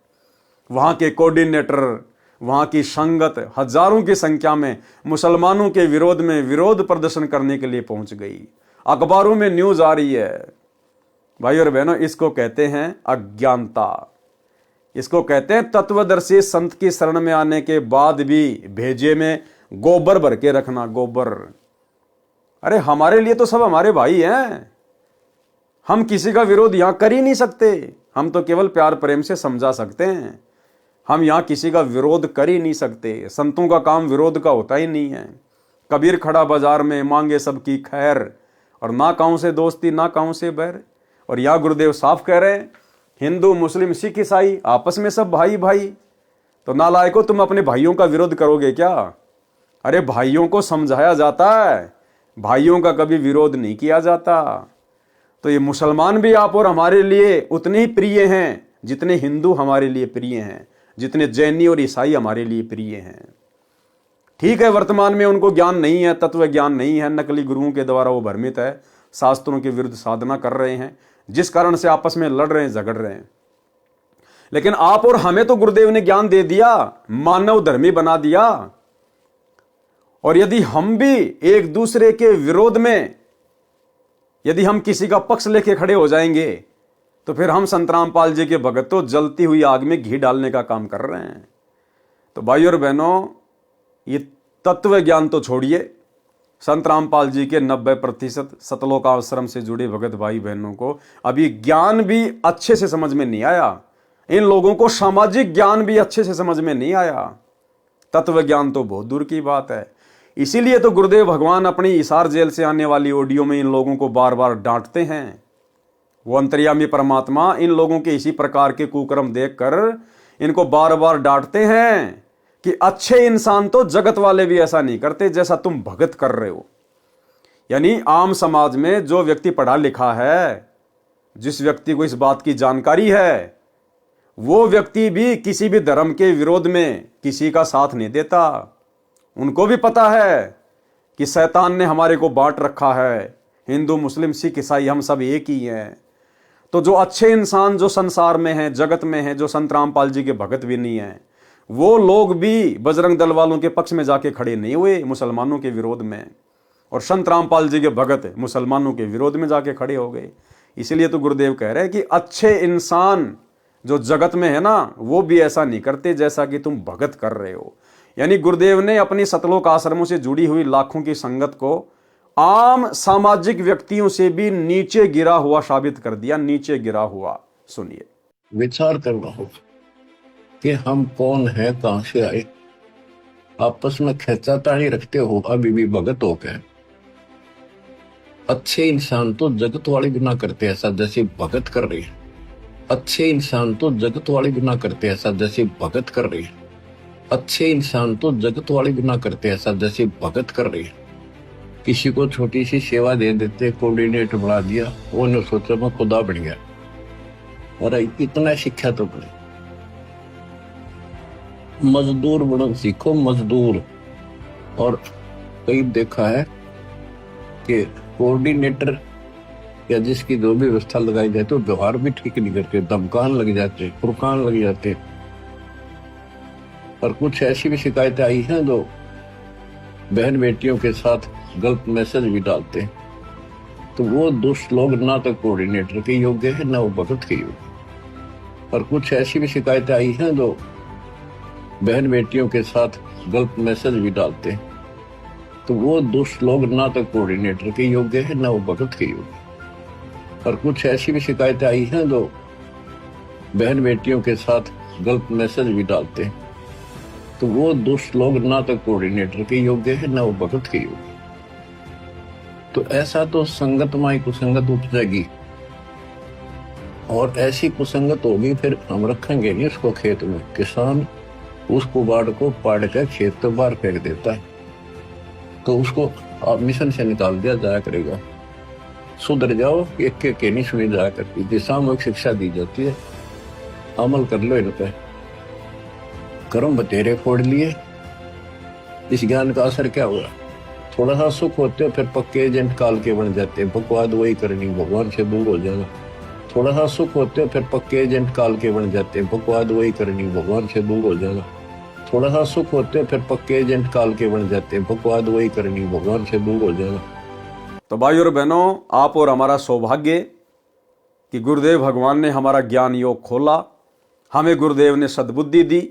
वहां के कोऑर्डिनेटर, वहां की संगत हजारों की संख्या में मुसलमानों के विरोध में विरोध प्रदर्शन करने के लिए पहुंच गई। अखबारों में न्यूज आ रही है। भाई और बहनों, इसको कहते हैं अज्ञानता। इसको कहते हैं तत्वदर्शी संत की शरण में आने के बाद भी भेजे में गोबर भर के रखना। गोबर, अरे हमारे लिए तो सब हमारे भाई हैं। हम किसी का विरोध यहां कर ही नहीं सकते। हम तो केवल प्यार प्रेम से समझा सकते हैं। हम यहां किसी का विरोध कर ही नहीं सकते। संतों का काम विरोध का होता ही नहीं है। कबीर खड़ा बाजार में मांगे सबकी खैर, और ना काहू से दोस्ती ना काहू से बैर। और यहां गुरुदेव साफ कह रहे हैं हिंदू मुस्लिम सिख ईसाई आपस में सब भाई भाई। तो नालायकों, तुम अपने भाइयों का विरोध करोगे क्या? अरे भाइयों को समझाया जाता है, भाइयों का कभी विरोध नहीं किया जाता। तो ये मुसलमान भी आप और हमारे लिए उतने ही प्रिय हैं जितने हिंदू हमारे लिए प्रिय हैं, जितने जैनी और ईसाई हमारे लिए प्रिय हैं। ठीक है, वर्तमान में उनको ज्ञान नहीं है, तत्व ज्ञान नहीं है, नकली गुरुओं के द्वारा वो भ्रमित है, शास्त्रों के विरुद्ध साधना कर रहे हैं, जिस कारण से आपस में लड़ रहे हैं, झगड़ रहे हैं। लेकिन आप और हमें तो गुरुदेव ने ज्ञान दे दिया, मानव धर्मी बना दिया। और यदि हम भी एक दूसरे के विरोध में, यदि हम किसी का पक्ष लेके खड़े हो जाएंगे, तो फिर हम संत रामपाल जी के भगत तो जलती हुई आग में घी डालने का काम कर रहे हैं। तो भाई और बहनों, ये तत्व ज्ञान तो छोड़िए। संत रामपाल जी के 90% सतलोक आश्रम से जुड़े भगत भाई बहनों को अभी ज्ञान भी अच्छे से समझ में नहीं आया। इन लोगों को सामाजिक ज्ञान भी अच्छे से समझ में नहीं आया। तत्व ज्ञान तो बहुत दूर की बात है। इसीलिए तो गुरुदेव भगवान अपनी हिसार जेल से आने वाली ऑडियो में इन लोगों को बार बार डांटते हैं। वो अंतर्यामी परमात्मा इन लोगों के इसी प्रकार के कुकर्म देखकर इनको बार बार डांटते हैं कि अच्छे इंसान तो जगत वाले भी ऐसा नहीं करते जैसा तुम भगत कर रहे हो। यानी आम समाज में जो व्यक्ति पढ़ा लिखा है, जिस व्यक्ति को इस बात की जानकारी है, वो व्यक्ति भी किसी भी धर्म के विरोध में किसी का साथ नहीं देता। उनको भी पता है कि शैतान ने हमारे को बांट रखा है, हिंदू मुस्लिम सिख ईसाई हम सब एक ही हैं। तो जो अच्छे इंसान जो संसार में हैं, जगत में हैं, जो संत रामपाल जी के भगत भी नहीं हैं, वो लोग भी बजरंग दल वालों के पक्ष में जाके खड़े नहीं हुए मुसलमानों के विरोध में, और संत रामपाल जी के भगत मुसलमानों के विरोध में जाके खड़े हो गए। इसलिए तो गुरुदेव कह रहे हैं कि अच्छे इंसान जो जगत में है ना, वो भी ऐसा नहीं करते जैसा कि तुम भगत कर रहे हो। यानी गुरुदेव ने अपनी सतलोक आश्रमों से जुड़ी हुई लाखों की संगत को आम सामाजिक व्यक्तियों से भी नीचे गिरा हुआ साबित कर दिया, नीचे गिरा हुआ। सुनिए। विचार करना होगा कि हम कौन है, कहां से आए। आपस में खेचातानी रखते हो अभी भी भगत हो गए। अच्छे इंसान तो जगत वाले भी ना करते ऐसा जैसे भगत कर रही है। अच्छे इंसान तो जगत वाले भी ना करते ऐसा जैसे भगत कर रही है। अच्छे इंसान तो जगत वाले भी ना करते ऐसा जैसे भगत कर रही है। किसी को छोटी सी सेवा दे देते, कोऑर्डिनेटर बना दिया, वो ने सोचा मैं खुदा बन गया। अरे इतना शिक्षा तो पड़े। मजदूर बनो सीखो, मजदूर। और कई देखा है कि कोऑर्डिनेटर या जिसकी जो भी व्यवस्था लगाई जाए तो व्यवहार भी ठीक नहीं करते, धमकान लग जाते, फुरकान लग जाते। और कुछ ऐसी भी शिकायतें आई हैं जो बहन बेटियों के साथ गलत मैसेज भी डालते हैं, तो वो दुष्ट लोग ना तो कोऑर्डिनेटर के योग्य है ना वो भगत के योग्य। और कुछ ऐसी भी शिकायतें आई हैं जो बहन बेटियों के साथ गलत मैसेज भी डालते हैं, तो वो दुष्ट लोग ना तो कोऑर्डिनेटर के योग्य है ना वो भगत के योग्य। और कुछ ऐसी भी शिकायतें आई हैं जो बहन बेटियों के साथ गलत मैसेज भी डालते हैं, तो वो दुष्ट लोग ना तो कोऑर्डिनेटर के योग्य है ना वो भगत के योग्य। तो ऐसा तो संगत माई कुसंगत उपजेगी, और ऐसी कुसंगत होगी फिर हम रखेंगे नहीं उसको खेत में। किसान उस कुबाड़ को पाड़ कर खेत के बाहर फेंक देता है, तो उसको आप मिशन से निकाल दिया जाया करेगा। सुधर जाओ, एक के नहीं सुनी जाया करती, जो सामूहिक शिक्षा दी जाती है, अमल कर लो इन पे। कर्म बतेरे फोड़ लिए, इस ज्ञान का असर क्या हुआ? थोड़ा सा सुख होते हो फिर पक्के एजेंट काल के बन जाते हैं, बकवाद वही करनी, भगवान से दूर हो जाना। थोड़ा सा सुख होते हो फिर पक्के एजेंट काल के बन जाते हैं, बकवाद वही करनी, भगवान से दूर हो जाना। थोड़ा सा सुख होते हो फिर पक्के एजेंट काल के बन जाते हैं, बकवाद वही करनी, भगवान से दूर हो जाना। तो भाई और बहनों, आप और हमारा सौभाग्य कि गुरुदेव भगवान ने हमारा ज्ञान योग खोला, हमें गुरुदेव ने सद्बुद्धि दी।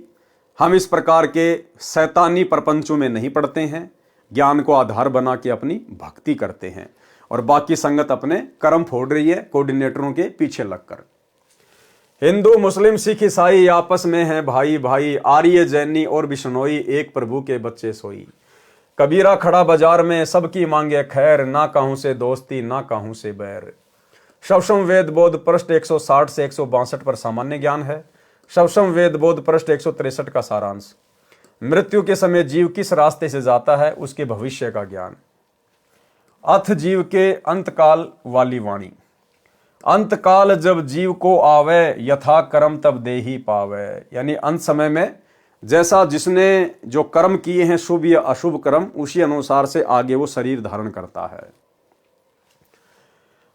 हम इस प्रकार के शैतानी प्रपंचों में नहीं पड़ते हैं, ज्ञान को आधार बना के अपनी भक्ति करते हैं, और बाकी संगत अपने कर्म फोड़ रही है कोऑर्डिनेटरों के पीछे लगकर। हिंदू मुस्लिम सिख ईसाई आपस में हैं भाई भाई, आर्य जैनी और बिश्नोई, एक प्रभु के बच्चे सोई। कबीरा खड़ा बाजार में सबकी मांगे खैर, ना कहूं से दोस्ती ना कहूं से बैर। शवसम वेद बोध पृष्ठ 160 से 162 पर सामान्य ज्ञान है। शवसम वेद बोध पृष्ठ 163 का सारांश। मृत्यु के समय जीव किस रास्ते से जाता है, उसके भविष्य का ज्ञान। अथ जीव के अंतकाल वाली वाणी। अंतकाल जब जीव को आवे, यथा कर्म तब दे ही पावे। यानी अंत समय में जैसा जिसने जो कर्म किए हैं, शुभ या अशुभ कर्म, उसी अनुसार से आगे वो शरीर धारण करता है।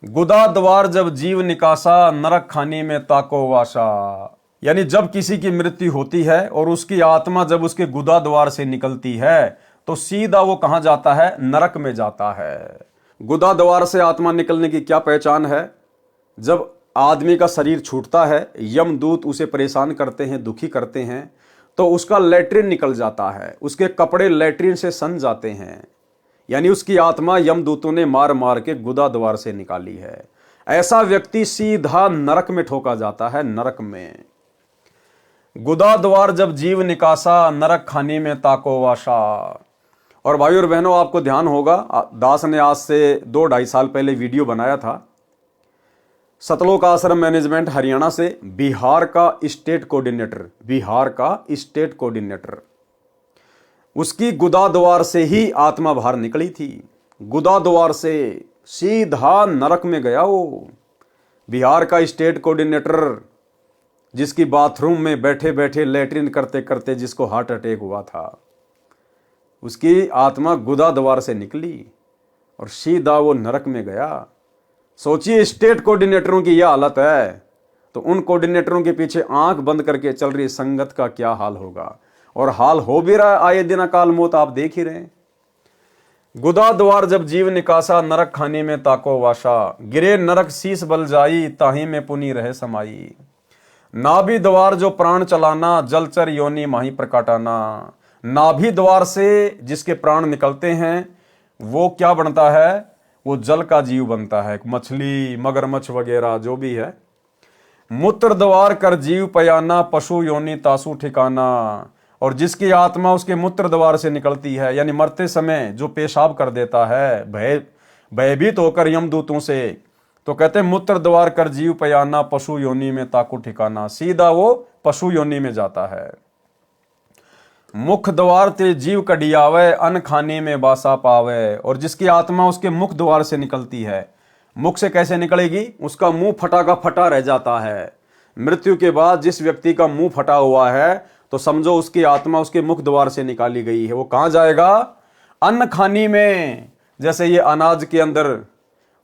गुदा द्वार जब जीव निकासा, नरक खानी में ताको वासा। यानी जब किसी की मृत्यु होती है और उसकी आत्मा जब उसके गुदा द्वार से निकलती है, तो सीधा वो कहां जाता है? नरक में जाता है। गुदा द्वार से आत्मा निकलने की क्या पहचान है? जब आदमी का शरीर छूटता है, यमदूत उसे परेशान करते हैं, दुखी करते हैं, तो उसका लैट्रिन निकल जाता है, उसके कपड़े लैट्रिन से सन जाते हैं। यानी उसकी आत्मा यमदूतों ने मार मार के गुदा द्वार से निकाली है। ऐसा व्यक्ति सीधा नरक में ठोका जाता है, नरक में। गुदा द्वार जब जीव निकासा, नरक खानी में ताको वाशा। और भाई और बहनों, आपको ध्यान होगा, दास ने आज से 2-2.5 साल पहले वीडियो बनाया था। सतलोक आश्रम मैनेजमेंट हरियाणा से बिहार का स्टेट कोऑर्डिनेटर, उसकी गुदा द्वार से ही आत्मा बाहर निकली थी। गुदा द्वार से सीधा नरक में गया वो। बिहार का स्टेट कोऑर्डिनेटर, जिसकी बाथरूम में बैठे बैठे लैट्रिन करते करते जिसको हार्ट अटैक हुआ था, उसकी आत्मा गुदा द्वार से निकली और सीधा वो नरक में गया। सोचिए, स्टेट कोऑर्डिनेटरों की यह हालत है, तो उन कोऑर्डिनेटरों के पीछे आंख बंद करके चल रही संगत का क्या हाल होगा। और हाल हो भी रहा है, आए दिन अकाल मौत आप देख ही रहे हैं। गुदा द्वार जब जीव निकासा, नरक खाने में ताको वाशा। गिरे नरक शीस बल जाई, ताही में पुनी रहे समाई। नाभि द्वार जो प्राण चलाना, जलचर योनि माही प्रकाटाना। नाभि द्वार से जिसके प्राण निकलते हैं, वो क्या बनता है? वो जल का जीव बनता है, मछली, मगरमच्छ वगैरह जो भी है। मूत्र द्वार कर जीव पयाना, पशु योनि तासु ठिकाना। और जिसकी आत्मा उसके मूत्र द्वार से निकलती है, यानी मरते समय जो पेशाब कर देता है भयभीत होकर यमदूतों से, तो कहते हैं मूत्र द्वार कर जीव पयाना, पशु योनि में ताकू ठिकाना। सीधा वो पशु योनि में जाता है। मुख द्वार ते जीव कडियावे, अन्न खाने में बासा पावे। और जिसकी आत्मा उसके मुख द्वार से निकलती है, मुख से कैसे निकलेगी? उसका मुंह फटा का फटा रह जाता है। मृत्यु के बाद जिस व्यक्ति का मुंह फटा हुआ है, तो समझो उसकी आत्मा उसके मुख द्वार से निकाली गई है। वो कहां जाएगा? अन्न खानी में। जैसे ये अनाज के अंदर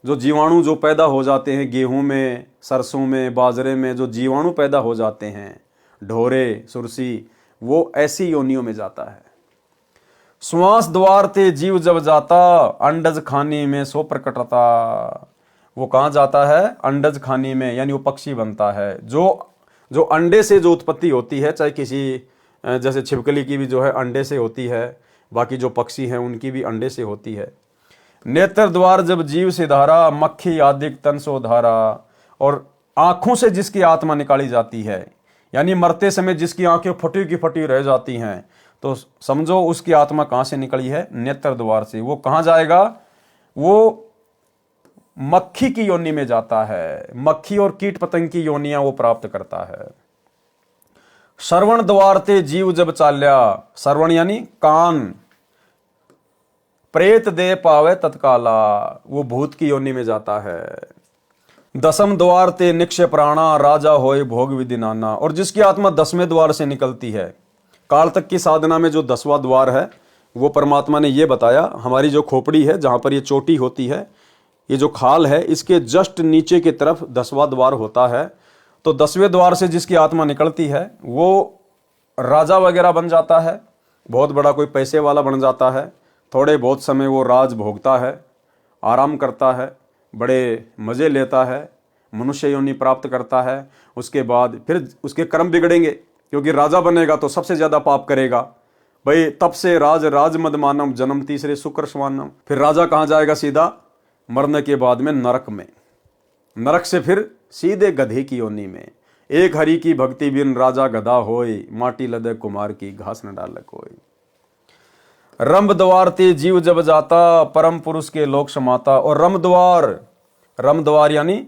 जो जीवाणु जो पैदा हो जाते हैं गेहूं में, सरसों में, बाजरे में, जो जीवाणु पैदा हो जाते हैं, ढोरे, सुरसी, वो ऐसी योनियों में जाता है। श्वास द्वार ते जीव जब जाता, अंडज खानी में सो प्रकटता। वो कहाँ जाता है? अंडज खानी में, यानी वो पक्षी बनता है। जो अंडे से जो उत्पत्ति होती है, चाहे किसी जैसे छिपकली की भी जो है अंडे से होती है, बाकी जो पक्षी हैं उनकी भी अंडे से होती है। नेत्र द्वार जब जीव से धारा, मक्खी आदिक तन सो धारा। और आंखों से जिसकी आत्मा निकाली जाती है, यानी मरते समय जिसकी आंखें फटी की फटी रह जाती हैं, तो समझो उसकी आत्मा कहां से निकली है? नेत्र द्वार से। वो कहां जाएगा? वो मक्खी की योनि में जाता है। मक्खी और कीट पतंग की योनियां वो प्राप्त करता है। श्रवण द्वार ते जीव जब चाल्या, श्रवण यानी कान, प्रेत दे पावे तत्काला, वो भूत की योनि में जाता है। दसम द्वार ते निक्षय प्राणा, राजा होए भोग विधि नाना। और जिसकी आत्मा 10वें द्वार से निकलती है, काल तक की साधना में जो 10वां द्वार है, वो परमात्मा ने ये बताया, हमारी जो खोपड़ी है जहां पर ये चोटी होती है, ये जो खाल है, इसके जस्ट नीचे की तरफ 10वां द्वार होता है। तो 10वें द्वार से जिसकी आत्मा निकलती है, वो राजा वगैरह बन जाता है, बहुत बड़ा कोई पैसे वाला बन जाता है। थोड़े बहुत समय वो राज भोगता है, आराम करता है, बड़े मज़े लेता है, मनुष्य योनि प्राप्त करता है। उसके बाद फिर उसके कर्म बिगड़ेंगे, क्योंकि राजा बनेगा तो सबसे ज़्यादा पाप करेगा। भाई तब से राज मद मानम, जन्म तीसरे शुक्र स्वानम। फिर राजा कहाँ जाएगा? सीधा मरने के बाद में नरक में। नरक से फिर सीधे गधे की योनि में। एक हरि की भक्ति बिन राजा गधा होय, माटी लदे कुमार की घास न डाल कोई। रंभ द्वार ते जीव जब जाता, परम पुरुष के लोक समाता। और रम द्वार यानी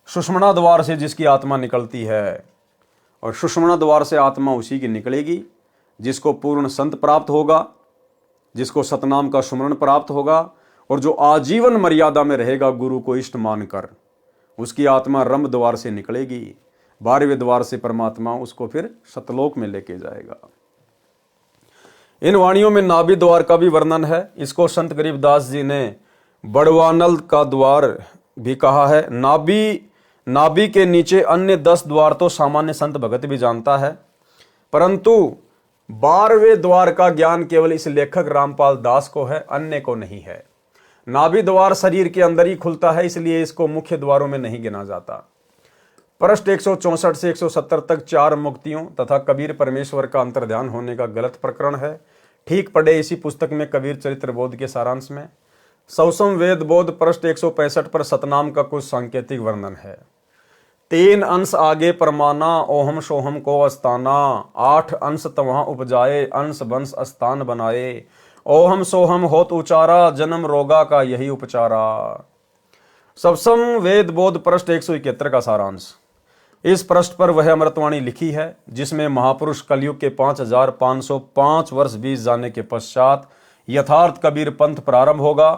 सुषमणा द्वार से जिसकी आत्मा निकलती है, और सुषमणा द्वार से आत्मा उसी की निकलेगी जिसको पूर्ण संत प्राप्त होगा, जिसको सतनाम का सुमरण प्राप्त होगा, और जो आजीवन मर्यादा में रहेगा गुरु को इष्ट मानकर, उसकी आत्मा रम द्वार से निकलेगी। 12वें द्वार से परमात्मा उसको फिर सतलोक में लेके जाएगा। इन वाणियों में नाभि द्वार का भी वर्णन है। इसको संत गरीबदास जी ने बड़वानल का द्वार भी कहा है। नाभि के नीचे अन्य 10 द्वार तो सामान्य संत भगत भी जानता है, परंतु 12वें द्वार का ज्ञान केवल इस लेखक रामपाल दास को है, अन्य को नहीं है। नाभि द्वार शरीर के अंदर ही खुलता है, इसलिए इसको मुख्य द्वारों में नहीं गिना जाता। पृष्ठ 164 से 170 तक 4 मुक्तियों तथा कबीर परमेश्वर का अंतर्ध्यान होने का गलत प्रकरण है। ठीक पढ़े इसी पुस्तक में कबीर चरित्र बोध के सारांश में। सौसम वेद बोध पृष्ठ 165 पर सतनाम का कुछ सांकेतिक वर्णन है। 3 अंश आगे परमाना, ओहम सोहम को अस्ताना। 8 अंश तवहाँ उपजाए, अंश वंश स्थान बनाए। ओहम सोहम होत उचारा, जन्म रोगा का यही उपचारा। सवसम वेद बोध पृष्ठ 171 का सारांश। इस पृष्ठ पर वह अमृतवाणी लिखी है जिसमें महापुरुष कलयुग के 5505 वर्ष बीत जाने के पश्चात यथार्थ कबीर पंथ प्रारंभ होगा,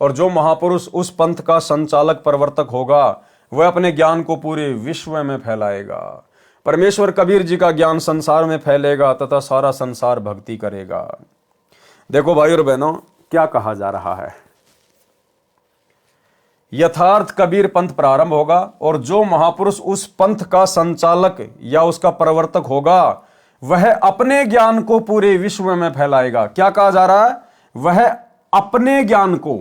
और जो महापुरुष उस पंथ का संचालक प्रवर्तक होगा वह अपने ज्ञान को पूरे विश्व में फैलाएगा। परमेश्वर कबीर जी का ज्ञान संसार में फैलेगा तथा सारा संसार भक्ति करेगा। देखो भाई और बहनों, क्या कहा जा रहा है? यथार्थ कबीर पंथ प्रारंभ होगा, और जो महापुरुष उस पंथ का संचालक या उसका प्रवर्तक होगा वह अपने ज्ञान को पूरे विश्व में फैलाएगा। क्या कहा जा रहा है? वह अपने ज्ञान को।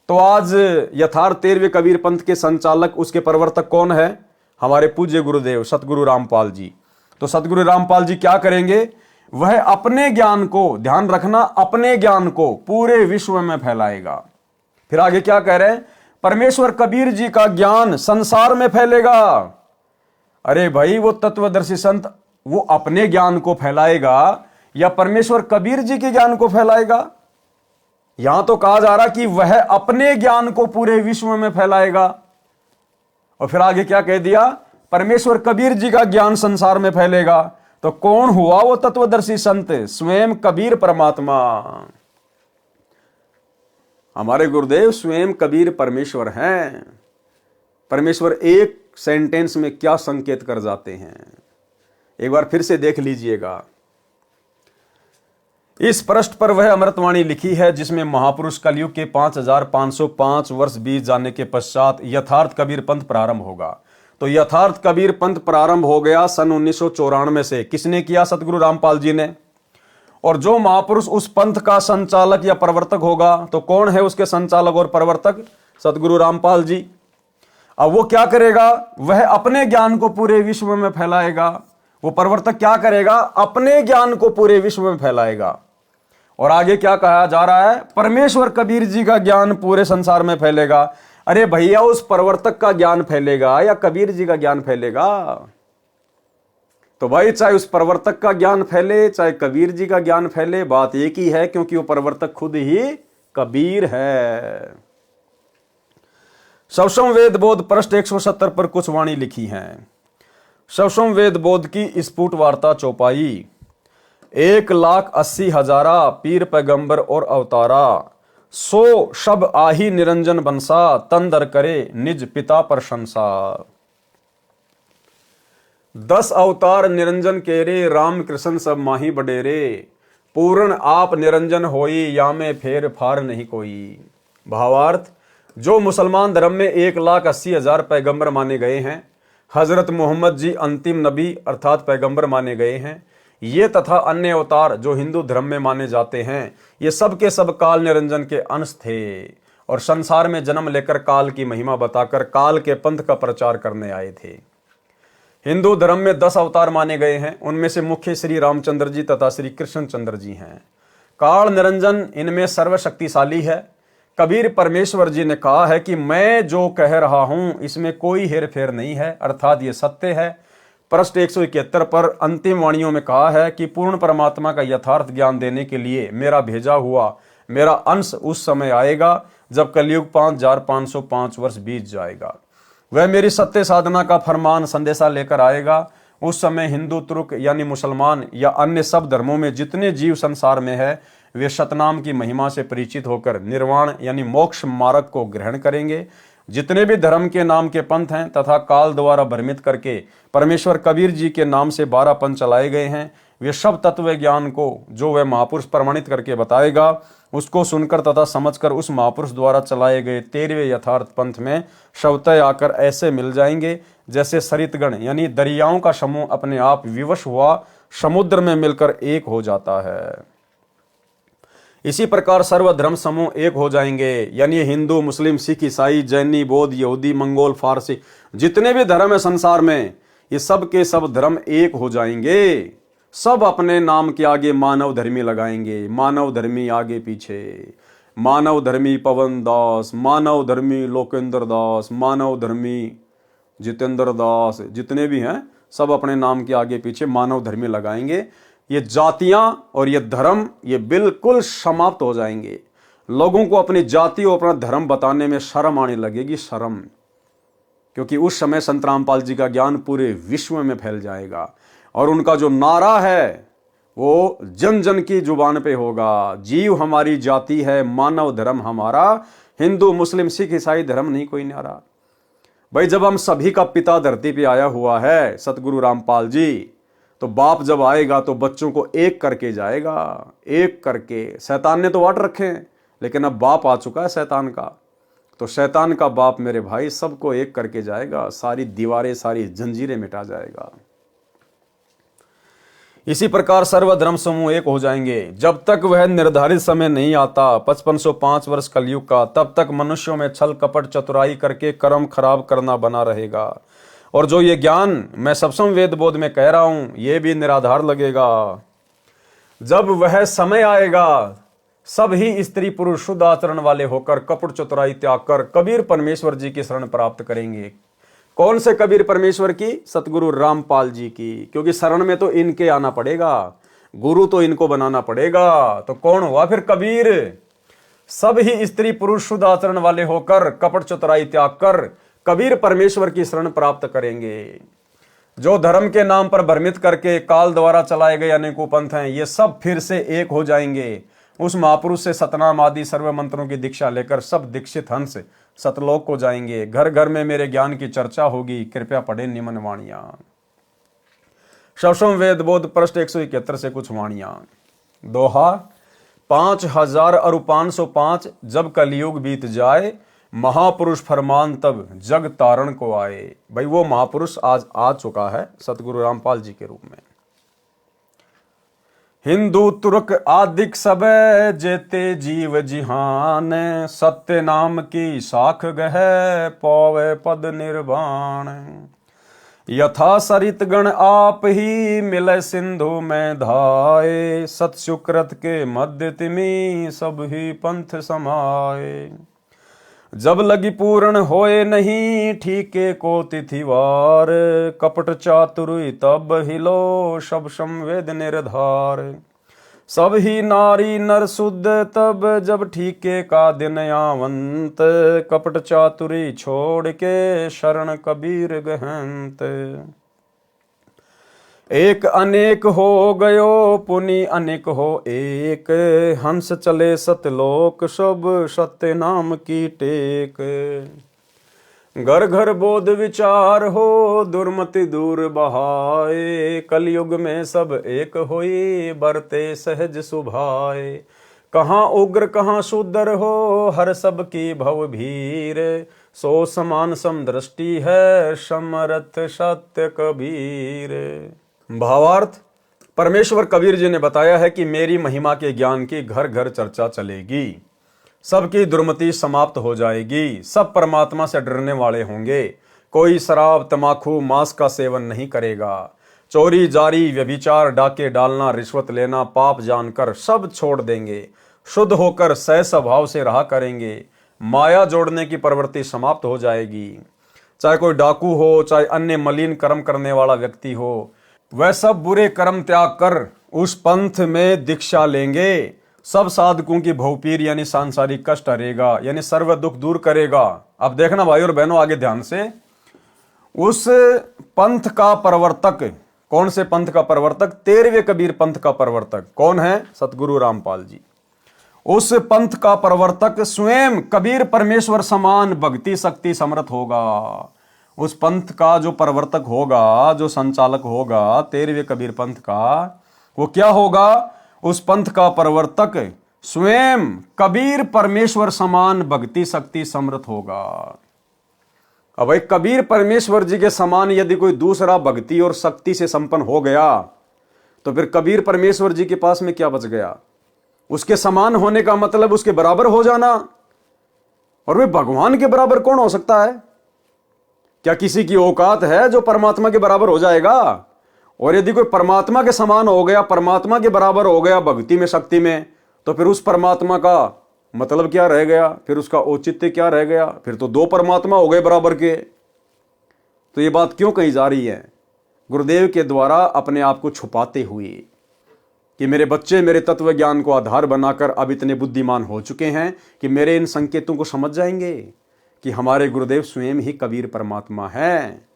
तो आज यथार्थ 13वें कबीर पंथ के संचालक, उसके प्रवर्तक कौन है? हमारे पूज्य गुरुदेव सतगुरु रामपाल जी। तो सतगुरु रामपाल जी क्या करेंगे? वह अपने ज्ञान को, ध्यान रखना, अपने ज्ञान को पूरे विश्व में फैलाएगा। फिर आगे क्या कह रहे हैं? परमेश्वर कबीर जी का ज्ञान संसार में फैलेगा। अरे भाई, वो तत्वदर्शी संत वो अपने ज्ञान को फैलाएगा या परमेश्वर कबीर जी के ज्ञान को फैलाएगा? यहां तो कहा जा रहा कि वह अपने ज्ञान को पूरे विश्व में फैलाएगा। और फिर आगे क्या कह दिया? परमेश्वर कबीर जी का ज्ञान संसार में फैलेगा। तो कौन हुआ वो तत्वदर्शी संत? स्वयं कबीर परमात्मा। हमारे गुरुदेव स्वयं कबीर परमेश्वर हैं। परमेश्वर एक सेंटेंस में क्या संकेत कर जाते हैं, एक बार फिर से देख लीजिएगा। इस पृष्ठ पर वह अमृतवाणी लिखी है जिसमें महापुरुष कलयुग के 5505 वर्ष बीत जाने के पश्चात यथार्थ कबीर पंथ प्रारंभ होगा। तो यथार्थ कबीर पंथ प्रारंभ हो गया सन 1994 से। किसने किया? सतगुरु रामपाल जी ने। और जो महापुरुष उस पंथ का संचालक या प्रवर्तक होगा, तो कौन है उसके संचालक और प्रवर्तक? सतगुरु रामपाल जी। अब वो क्या करेगा? वह अपने ज्ञान को पूरे विश्व में फैलाएगा। वो प्रवर्तक क्या करेगा? अपने ज्ञान को पूरे विश्व में फैलाएगा। और आगे क्या कहा जा रहा है? परमेश्वर कबीर जी का ज्ञान पूरे संसार में फैलेगा। अरे भैया, उस प्रवर्तक का ज्ञान फैलेगा या कबीर जी का ज्ञान फैलेगा? तो भाई, चाहे उस प्रवर्तक का ज्ञान फैले, चाहे कबीर जी का ज्ञान फैले, बात एक ही है, क्योंकि वो प्रवर्तक खुद ही कबीर है। शवसम वेद बोध पृष्ठ 170 पर कुछ वाणी लिखी हैं। शवसम वेद बोध की स्फुट वार्ता चौपाई। 1,80,000 पीर पैगंबर और अवतारा, 100 शब आही निरंजन बंसा, तंदर करे निज पिता प्रशंसा। 10 अवतार निरंजन केरे, राम कृष्ण सब माही बडेरे, पूर्ण आप निरंजन होई, या में फेर फार नहीं कोई। भावार्थ, जो मुसलमान धर्म में 1,80,000 पैगंबर माने गए हैं, हजरत मोहम्मद जी अंतिम नबी अर्थात पैगंबर माने गए हैं, ये तथा अन्य अवतार जो हिंदू धर्म में माने जाते हैं, ये सब के सब काल निरंजन के अंश थे और संसार में जन्म लेकर काल की महिमा बताकर काल के पंथ का प्रचार करने आए थे। हिंदू धर्म में 10 अवतार माने गए हैं। उनमें से मुख्य श्री रामचंद्र जी तथा श्री कृष्णचंद्र जी हैं। काल निरंजन इनमें सर्वशक्तिशाली है। कबीर परमेश्वर जी ने कहा है कि मैं जो कह रहा हूं इसमें कोई हेर फेर नहीं है, अर्थात ये सत्य है। पृष्ठ 171 पर अंतिम वाणियों में कहा है कि पूर्ण परमात्मा का यथार्थ ज्ञान देने के लिए मेरा भेजा हुआ मेरा अंश उस समय आएगा जब कलयुग 5505 वर्ष बीत जाएगा। वह मेरी सत्य साधना का फरमान संदेशा लेकर आएगा। उस समय हिंदू, तुर्क यानी मुसलमान या अन्य सब धर्मों में जितने जीव संसार में है, वे सतनाम की महिमा से परिचित होकर निर्वाण यानी मोक्ष मार्ग को ग्रहण करेंगे। जितने भी धर्म के नाम के पंथ हैं तथा काल द्वारा भ्रमित करके परमेश्वर कबीर जी के नाम से 12 पंथ चलाए गए हैं, वे सब तत्व ज्ञान को जो वह महापुरुष प्रमाणित करके बताएगा, उसको सुनकर तथा समझकर उस महापुरुष द्वारा चलाए गए 13वें यथार्थ पंथ में शवतः आकर ऐसे मिल जाएंगे जैसे सरितगण यानी दरियाओं का समूह अपने आप विवश हुआ समुद्र में मिलकर एक हो जाता है। इसी प्रकार सर्वधर्म समूह एक हो जाएंगे, यानी हिंदू, मुस्लिम, सिख, ईसाई, जैनी, बौद्ध, यहूदी, मंगोल, फारसी, जितने भी धर्म है संसार में, ये सब के सब धर्म एक हो जाएंगे। सब अपने नाम के आगे मानव धर्मी लगाएंगे। मानव धर्मी आगे पीछे, मानव धर्मी पवन दास, मानव धर्मी लोकेंद्र दास, मानव धर्मी जितेंद्र दास, जितने भी हैं सब अपने नाम के आगे पीछे मानव धर्मी लगाएंगे। ये जातियां और ये धर्म ये बिल्कुल समाप्त हो जाएंगे। लोगों को अपनी जाति और अपना धर्म बताने में शर्म आने लगेगी, शर्म, क्योंकि उस समय संत रामपाल जी का ज्ञान पूरे विश्व में फैल जाएगा और उनका जो नारा है वो जन जन की जुबान पे होगा। जीव हमारी जाति है, मानव धर्म हमारा, हिंदू, मुस्लिम, सिख, ईसाई धर्म नहीं कोई नारा। भाई, जब हम सभी का पिता धरती पे आया हुआ है सतगुरु रामपाल जी, तो बाप जब आएगा तो बच्चों को एक करके जाएगा, एक करके। शैतान ने तो वाट रखे हैं, लेकिन अब बाप आ चुका है शैतान का, तो शैतान का बाप मेरे भाई सबको एक करके जाएगा, सारी दीवारें, सारी जंजीरें मिटा जाएगा। इसी प्रकार सर्वधर्म समूह एक हो जाएंगे। जब तक वह निर्धारित समय नहीं आता 5505 वर्ष कलयुग का, तब तक मनुष्यों में छल कपट चतुराई करके कर्म खराब करना बना रहेगा। और जो ये ज्ञान मैं सप्तम वेद बोध में कह रहा हूं, ये भी निराधार लगेगा। जब वह समय आएगा, सब ही स्त्री पुरुष शुद्ध आचरण वाले होकर कपट चतुराई त्याग कर कबीर परमेश्वर जी की शरण प्राप्त करेंगे। कौन से कबीर परमेश्वर की? सतगुरु रामपाल जी की, क्योंकि शरण में तो इनके आना पड़ेगा, गुरु तो इनको बनाना पड़ेगा। तो कौन हुआ फिर कबीर? सब ही स्त्री पुरुष शुद्ध आचरण वाले होकर कपट चतुराई त्याग कर कबीर परमेश्वर की शरण प्राप्त करेंगे। जो धर्म के नाम पर भ्रमित करके काल द्वारा चलाए गए अनेकों पंथ हैं, ये सब फिर से एक हो जाएंगे। उस महापुरुष से सतनाम आदि सर्व मंत्रों की दीक्षा लेकर सब दीक्षित हंस सतलोक को जाएंगे। घर घर में मेरे ज्ञान की चर्चा होगी, कृपया पढ़े निम्न वाणियां। सप्तम वेद बोध पृष्ठ 171 से कुछ वाणियां। दोहा 5000 और 505 जब कलयुग बीत जाए, महापुरुष फरमान तब जग तारण को आए। भाई वो महापुरुष आज आ चुका है सतगुरु रामपाल जी के रूप में। हिंदू तुर्क आदिक सबे जेते जीव जिहान, सत्य नाम की साख गह पौवे पद निर्वाण। यथा सरित गण आप ही मिले सिंधु में धाये, सत सुकृत के मध्य तिमी सब ही पंथ समाये। जब लगी पूर्ण होए नहीं ठीके को तिथिवार, कपट चातुरी तब हिलो सब संवेद निर्धार। सब ही नारी नर शुद्ध तब जब ठीके का दिन आवंत, कपट चातुरी छोड़ के शरण कबीर गहंत। एक अनेक हो गयो पुनि अनेक हो एक, हंस चले सतलोक सब सत्य नाम की टेक। घर घर बोध विचार हो दुर्मति दूर बहाए, कलयुग में सब एक होई बरते सहज सुभाए। कहाँ उग्र कहाँ सुदर हो हर सब की भव भीर, सो समान समदृष्टि है समरथ सत्य कबीर। भावार्थ, परमेश्वर कबीर जी ने बताया है कि मेरी महिमा के ज्ञान की घर घर चर्चा चलेगी, सबकी दुर्मति समाप्त हो जाएगी, सब परमात्मा से डरने वाले होंगे। कोई शराब तमाकू मांस का सेवन नहीं करेगा, चोरी जारी व्यभिचार डाके डालना रिश्वत लेना पाप जानकर सब छोड़ देंगे, शुद्ध होकर सह स्वभाव से रहा करेंगे। माया जोड़ने की प्रवृत्ति समाप्त हो जाएगी। चाहे कोई डाकू हो, चाहे अन्य मलिन कर्म करने वाला व्यक्ति हो, वह सब बुरे कर्म त्याग कर उस पंथ में दीक्षा लेंगे। सब साधकों की भवपीर यानी सांसारिक कष्ट हरेगा, यानी सर्व दुख दूर करेगा। अब देखना भाई और बहनों आगे ध्यान से, उस पंथ का प्रवर्तक, कौन से पंथ का प्रवर्तक? 13वें कबीर पंथ का प्रवर्तक कौन है? सतगुरु रामपाल जी। उस पंथ का प्रवर्तक स्वयं कबीर परमेश्वर समान भक्ति शक्ति समर्थ होगा। उस पंथ का जो प्रवर्तक होगा, जो संचालक होगा 13वें कबीर पंथ का, वो क्या होगा? उस पंथ का प्रवर्तक स्वयं कबीर परमेश्वर समान भक्ति शक्ति समर्थ होगा। अब भाई कबीर परमेश्वर जी के समान यदि कोई दूसरा भक्ति और शक्ति से संपन्न हो गया तो फिर कबीर परमेश्वर जी के पास में क्या बच गया? उसके समान होने का मतलब उसके बराबर हो जाना। और वे भगवान के बराबर कौन हो सकता है? क्या किसी की औकात है जो परमात्मा के बराबर हो जाएगा? और यदि कोई परमात्मा के समान हो गया, परमात्मा के बराबर हो गया भक्ति में शक्ति में, तो फिर उस परमात्मा का मतलब क्या रह गया? फिर उसका औचित्य क्या रह गया? फिर तो दो परमात्मा हो गए बराबर के। तो ये बात क्यों कही जा रही है? गुरुदेव के द्वारा अपने आप को छुपाते हुए कि मेरे बच्चे मेरे तत्व ज्ञान को आधार बनाकर अब इतने बुद्धिमान हो चुके हैं कि मेरे इन संकेतों को समझ जाएंगे कि हमारे गुरुदेव स्वयं ही कबीर परमात्मा है।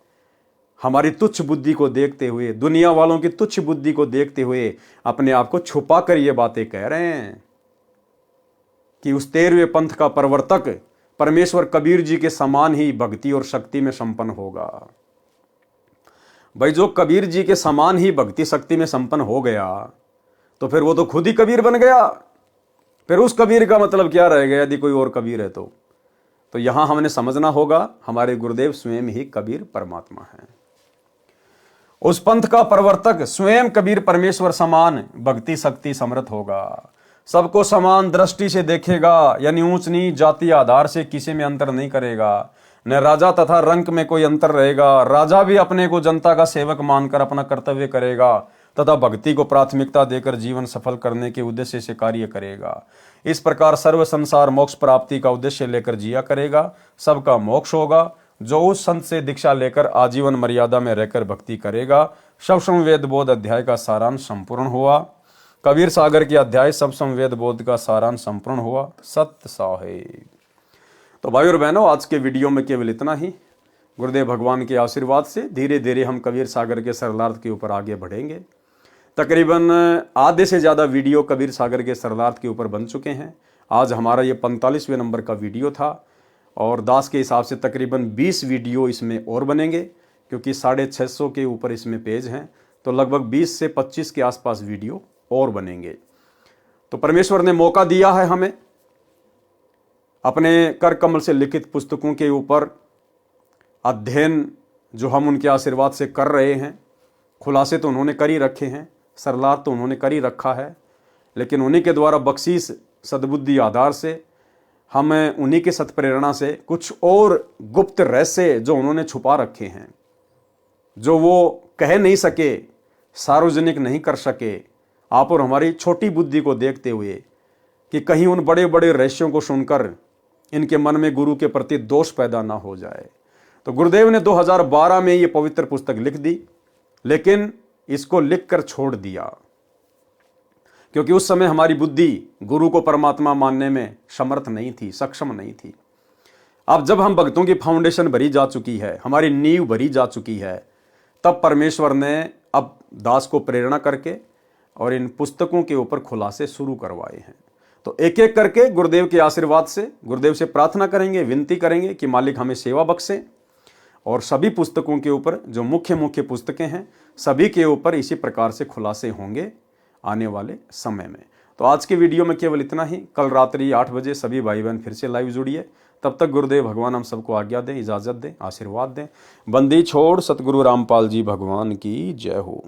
हमारी तुच्छ बुद्धि को देखते हुए, दुनिया वालों की तुच्छ बुद्धि को देखते हुए अपने आप को छुपा कर ये बातें कह रहे हैं कि उस 13वें पंथ का प्रवर्तक परमेश्वर कबीर जी के समान ही भक्ति और शक्ति में संपन्न होगा। भाई जो कबीर जी के समान ही भक्ति शक्ति में संपन्न हो गया तो फिर वो तो खुद ही कबीर बन गया। फिर उस कबीर का मतलब क्या रह गया यदि कोई और कबीर है तो यहां हमने समझना होगा हमारे गुरुदेव स्वयं ही कबीर परमात्मा है। उस पंथ का प्रवर्तक स्वयं कबीर परमेश्वर समान भक्ति शक्ति समर्थ होगा। सबको समान दृष्टि से देखेगा, यानी ऊंच नीच जाति आधार से किसी में अंतर नहीं करेगा। न राजा तथा रंक में कोई अंतर रहेगा। राजा भी अपने को जनता का सेवक मानकर अपना कर्तव्य करेगा तथा भक्ति को प्राथमिकता देकर जीवन सफल करने के उद्देश्य से कार्य करेगा। इस प्रकार सर्व संसार मोक्ष प्राप्ति का उद्देश्य लेकर जिया करेगा। सबका मोक्ष होगा। जो उस संत से दीक्षा लेकर आजीवन मर्यादा में रहकर भक्ति करेगा। सब संवेद बोध अध्याय का सारांश संपूर्ण हुआ। कबीर सागर के अध्याय सब संवेद बोध का सारांश संपूर्ण हुआ। सत्य साहेब। तो भाई और बहनों आज के वीडियो में केवल इतना ही। गुरुदेव भगवान के आशीर्वाद से धीरे धीरे हम कबीर सागर के सरलार्थ के ऊपर आगे बढ़ेंगे। तकरीबन आधे से ज़्यादा वीडियो कबीर सागर के सरलार्थ के ऊपर बन चुके हैं। आज हमारा ये 45वें नंबर का वीडियो था और दास के हिसाब से तकरीबन 20 वीडियो इसमें और बनेंगे क्योंकि 650 के ऊपर इसमें पेज हैं। तो लगभग 20 से 25 के आसपास वीडियो और बनेंगे। तो परमेश्वर ने मौका दिया है हमें अपने कर कमल से लिखित पुस्तकों के ऊपर अध्ययन जो हम उनके आशीर्वाद से कर रहे हैं। खुलासे तो उन्होंने कर ही रखे हैं, सरलार तो उन्होंने कर ही रखा है, लेकिन उन्हीं के द्वारा बख्शीश सद्बुद्धि आधार से हम उन्हीं के सत्प्रेरणा से कुछ और गुप्त रहस्य जो उन्होंने छुपा रखे हैं, जो वो कह नहीं सके, सार्वजनिक नहीं कर सके, आप और हमारी छोटी बुद्धि को देखते हुए कि कहीं उन बड़े बड़े रहस्यों को सुनकर इनके मन में गुरु के प्रति दोष पैदा ना हो जाए। तो गुरुदेव ने 2012 में ये पवित्र पुस्तक लिख दी, लेकिन इसको लिखकर छोड़ दिया क्योंकि उस समय हमारी बुद्धि गुरु को परमात्मा मानने में समर्थ नहीं थी, सक्षम नहीं थी। अब जब हम भक्तों की फाउंडेशन भरी जा चुकी है, हमारी नींव भरी जा चुकी है, तब परमेश्वर ने अब दास को प्रेरणा करके और इन पुस्तकों के ऊपर खुलासे शुरू करवाए हैं। तो एक एक करके गुरुदेव के आशीर्वाद से गुरुदेव से प्रार्थना करेंगे, विनती करेंगे कि मालिक हमें सेवा बख्शे, और सभी पुस्तकों के ऊपर जो मुख्य मुख्य पुस्तकें हैं सभी के ऊपर इसी प्रकार से खुलासे होंगे आने वाले समय में। तो आज के वीडियो में केवल इतना ही। कल रात्रि 8 बजे सभी भाई बहन फिर से लाइव जुड़िए। तब तक गुरुदेव भगवान हम सबको आज्ञा दें, इजाज़त दें, आशीर्वाद दें। बंदी छोड़ सतगुरु रामपाल जी भगवान की जय हो।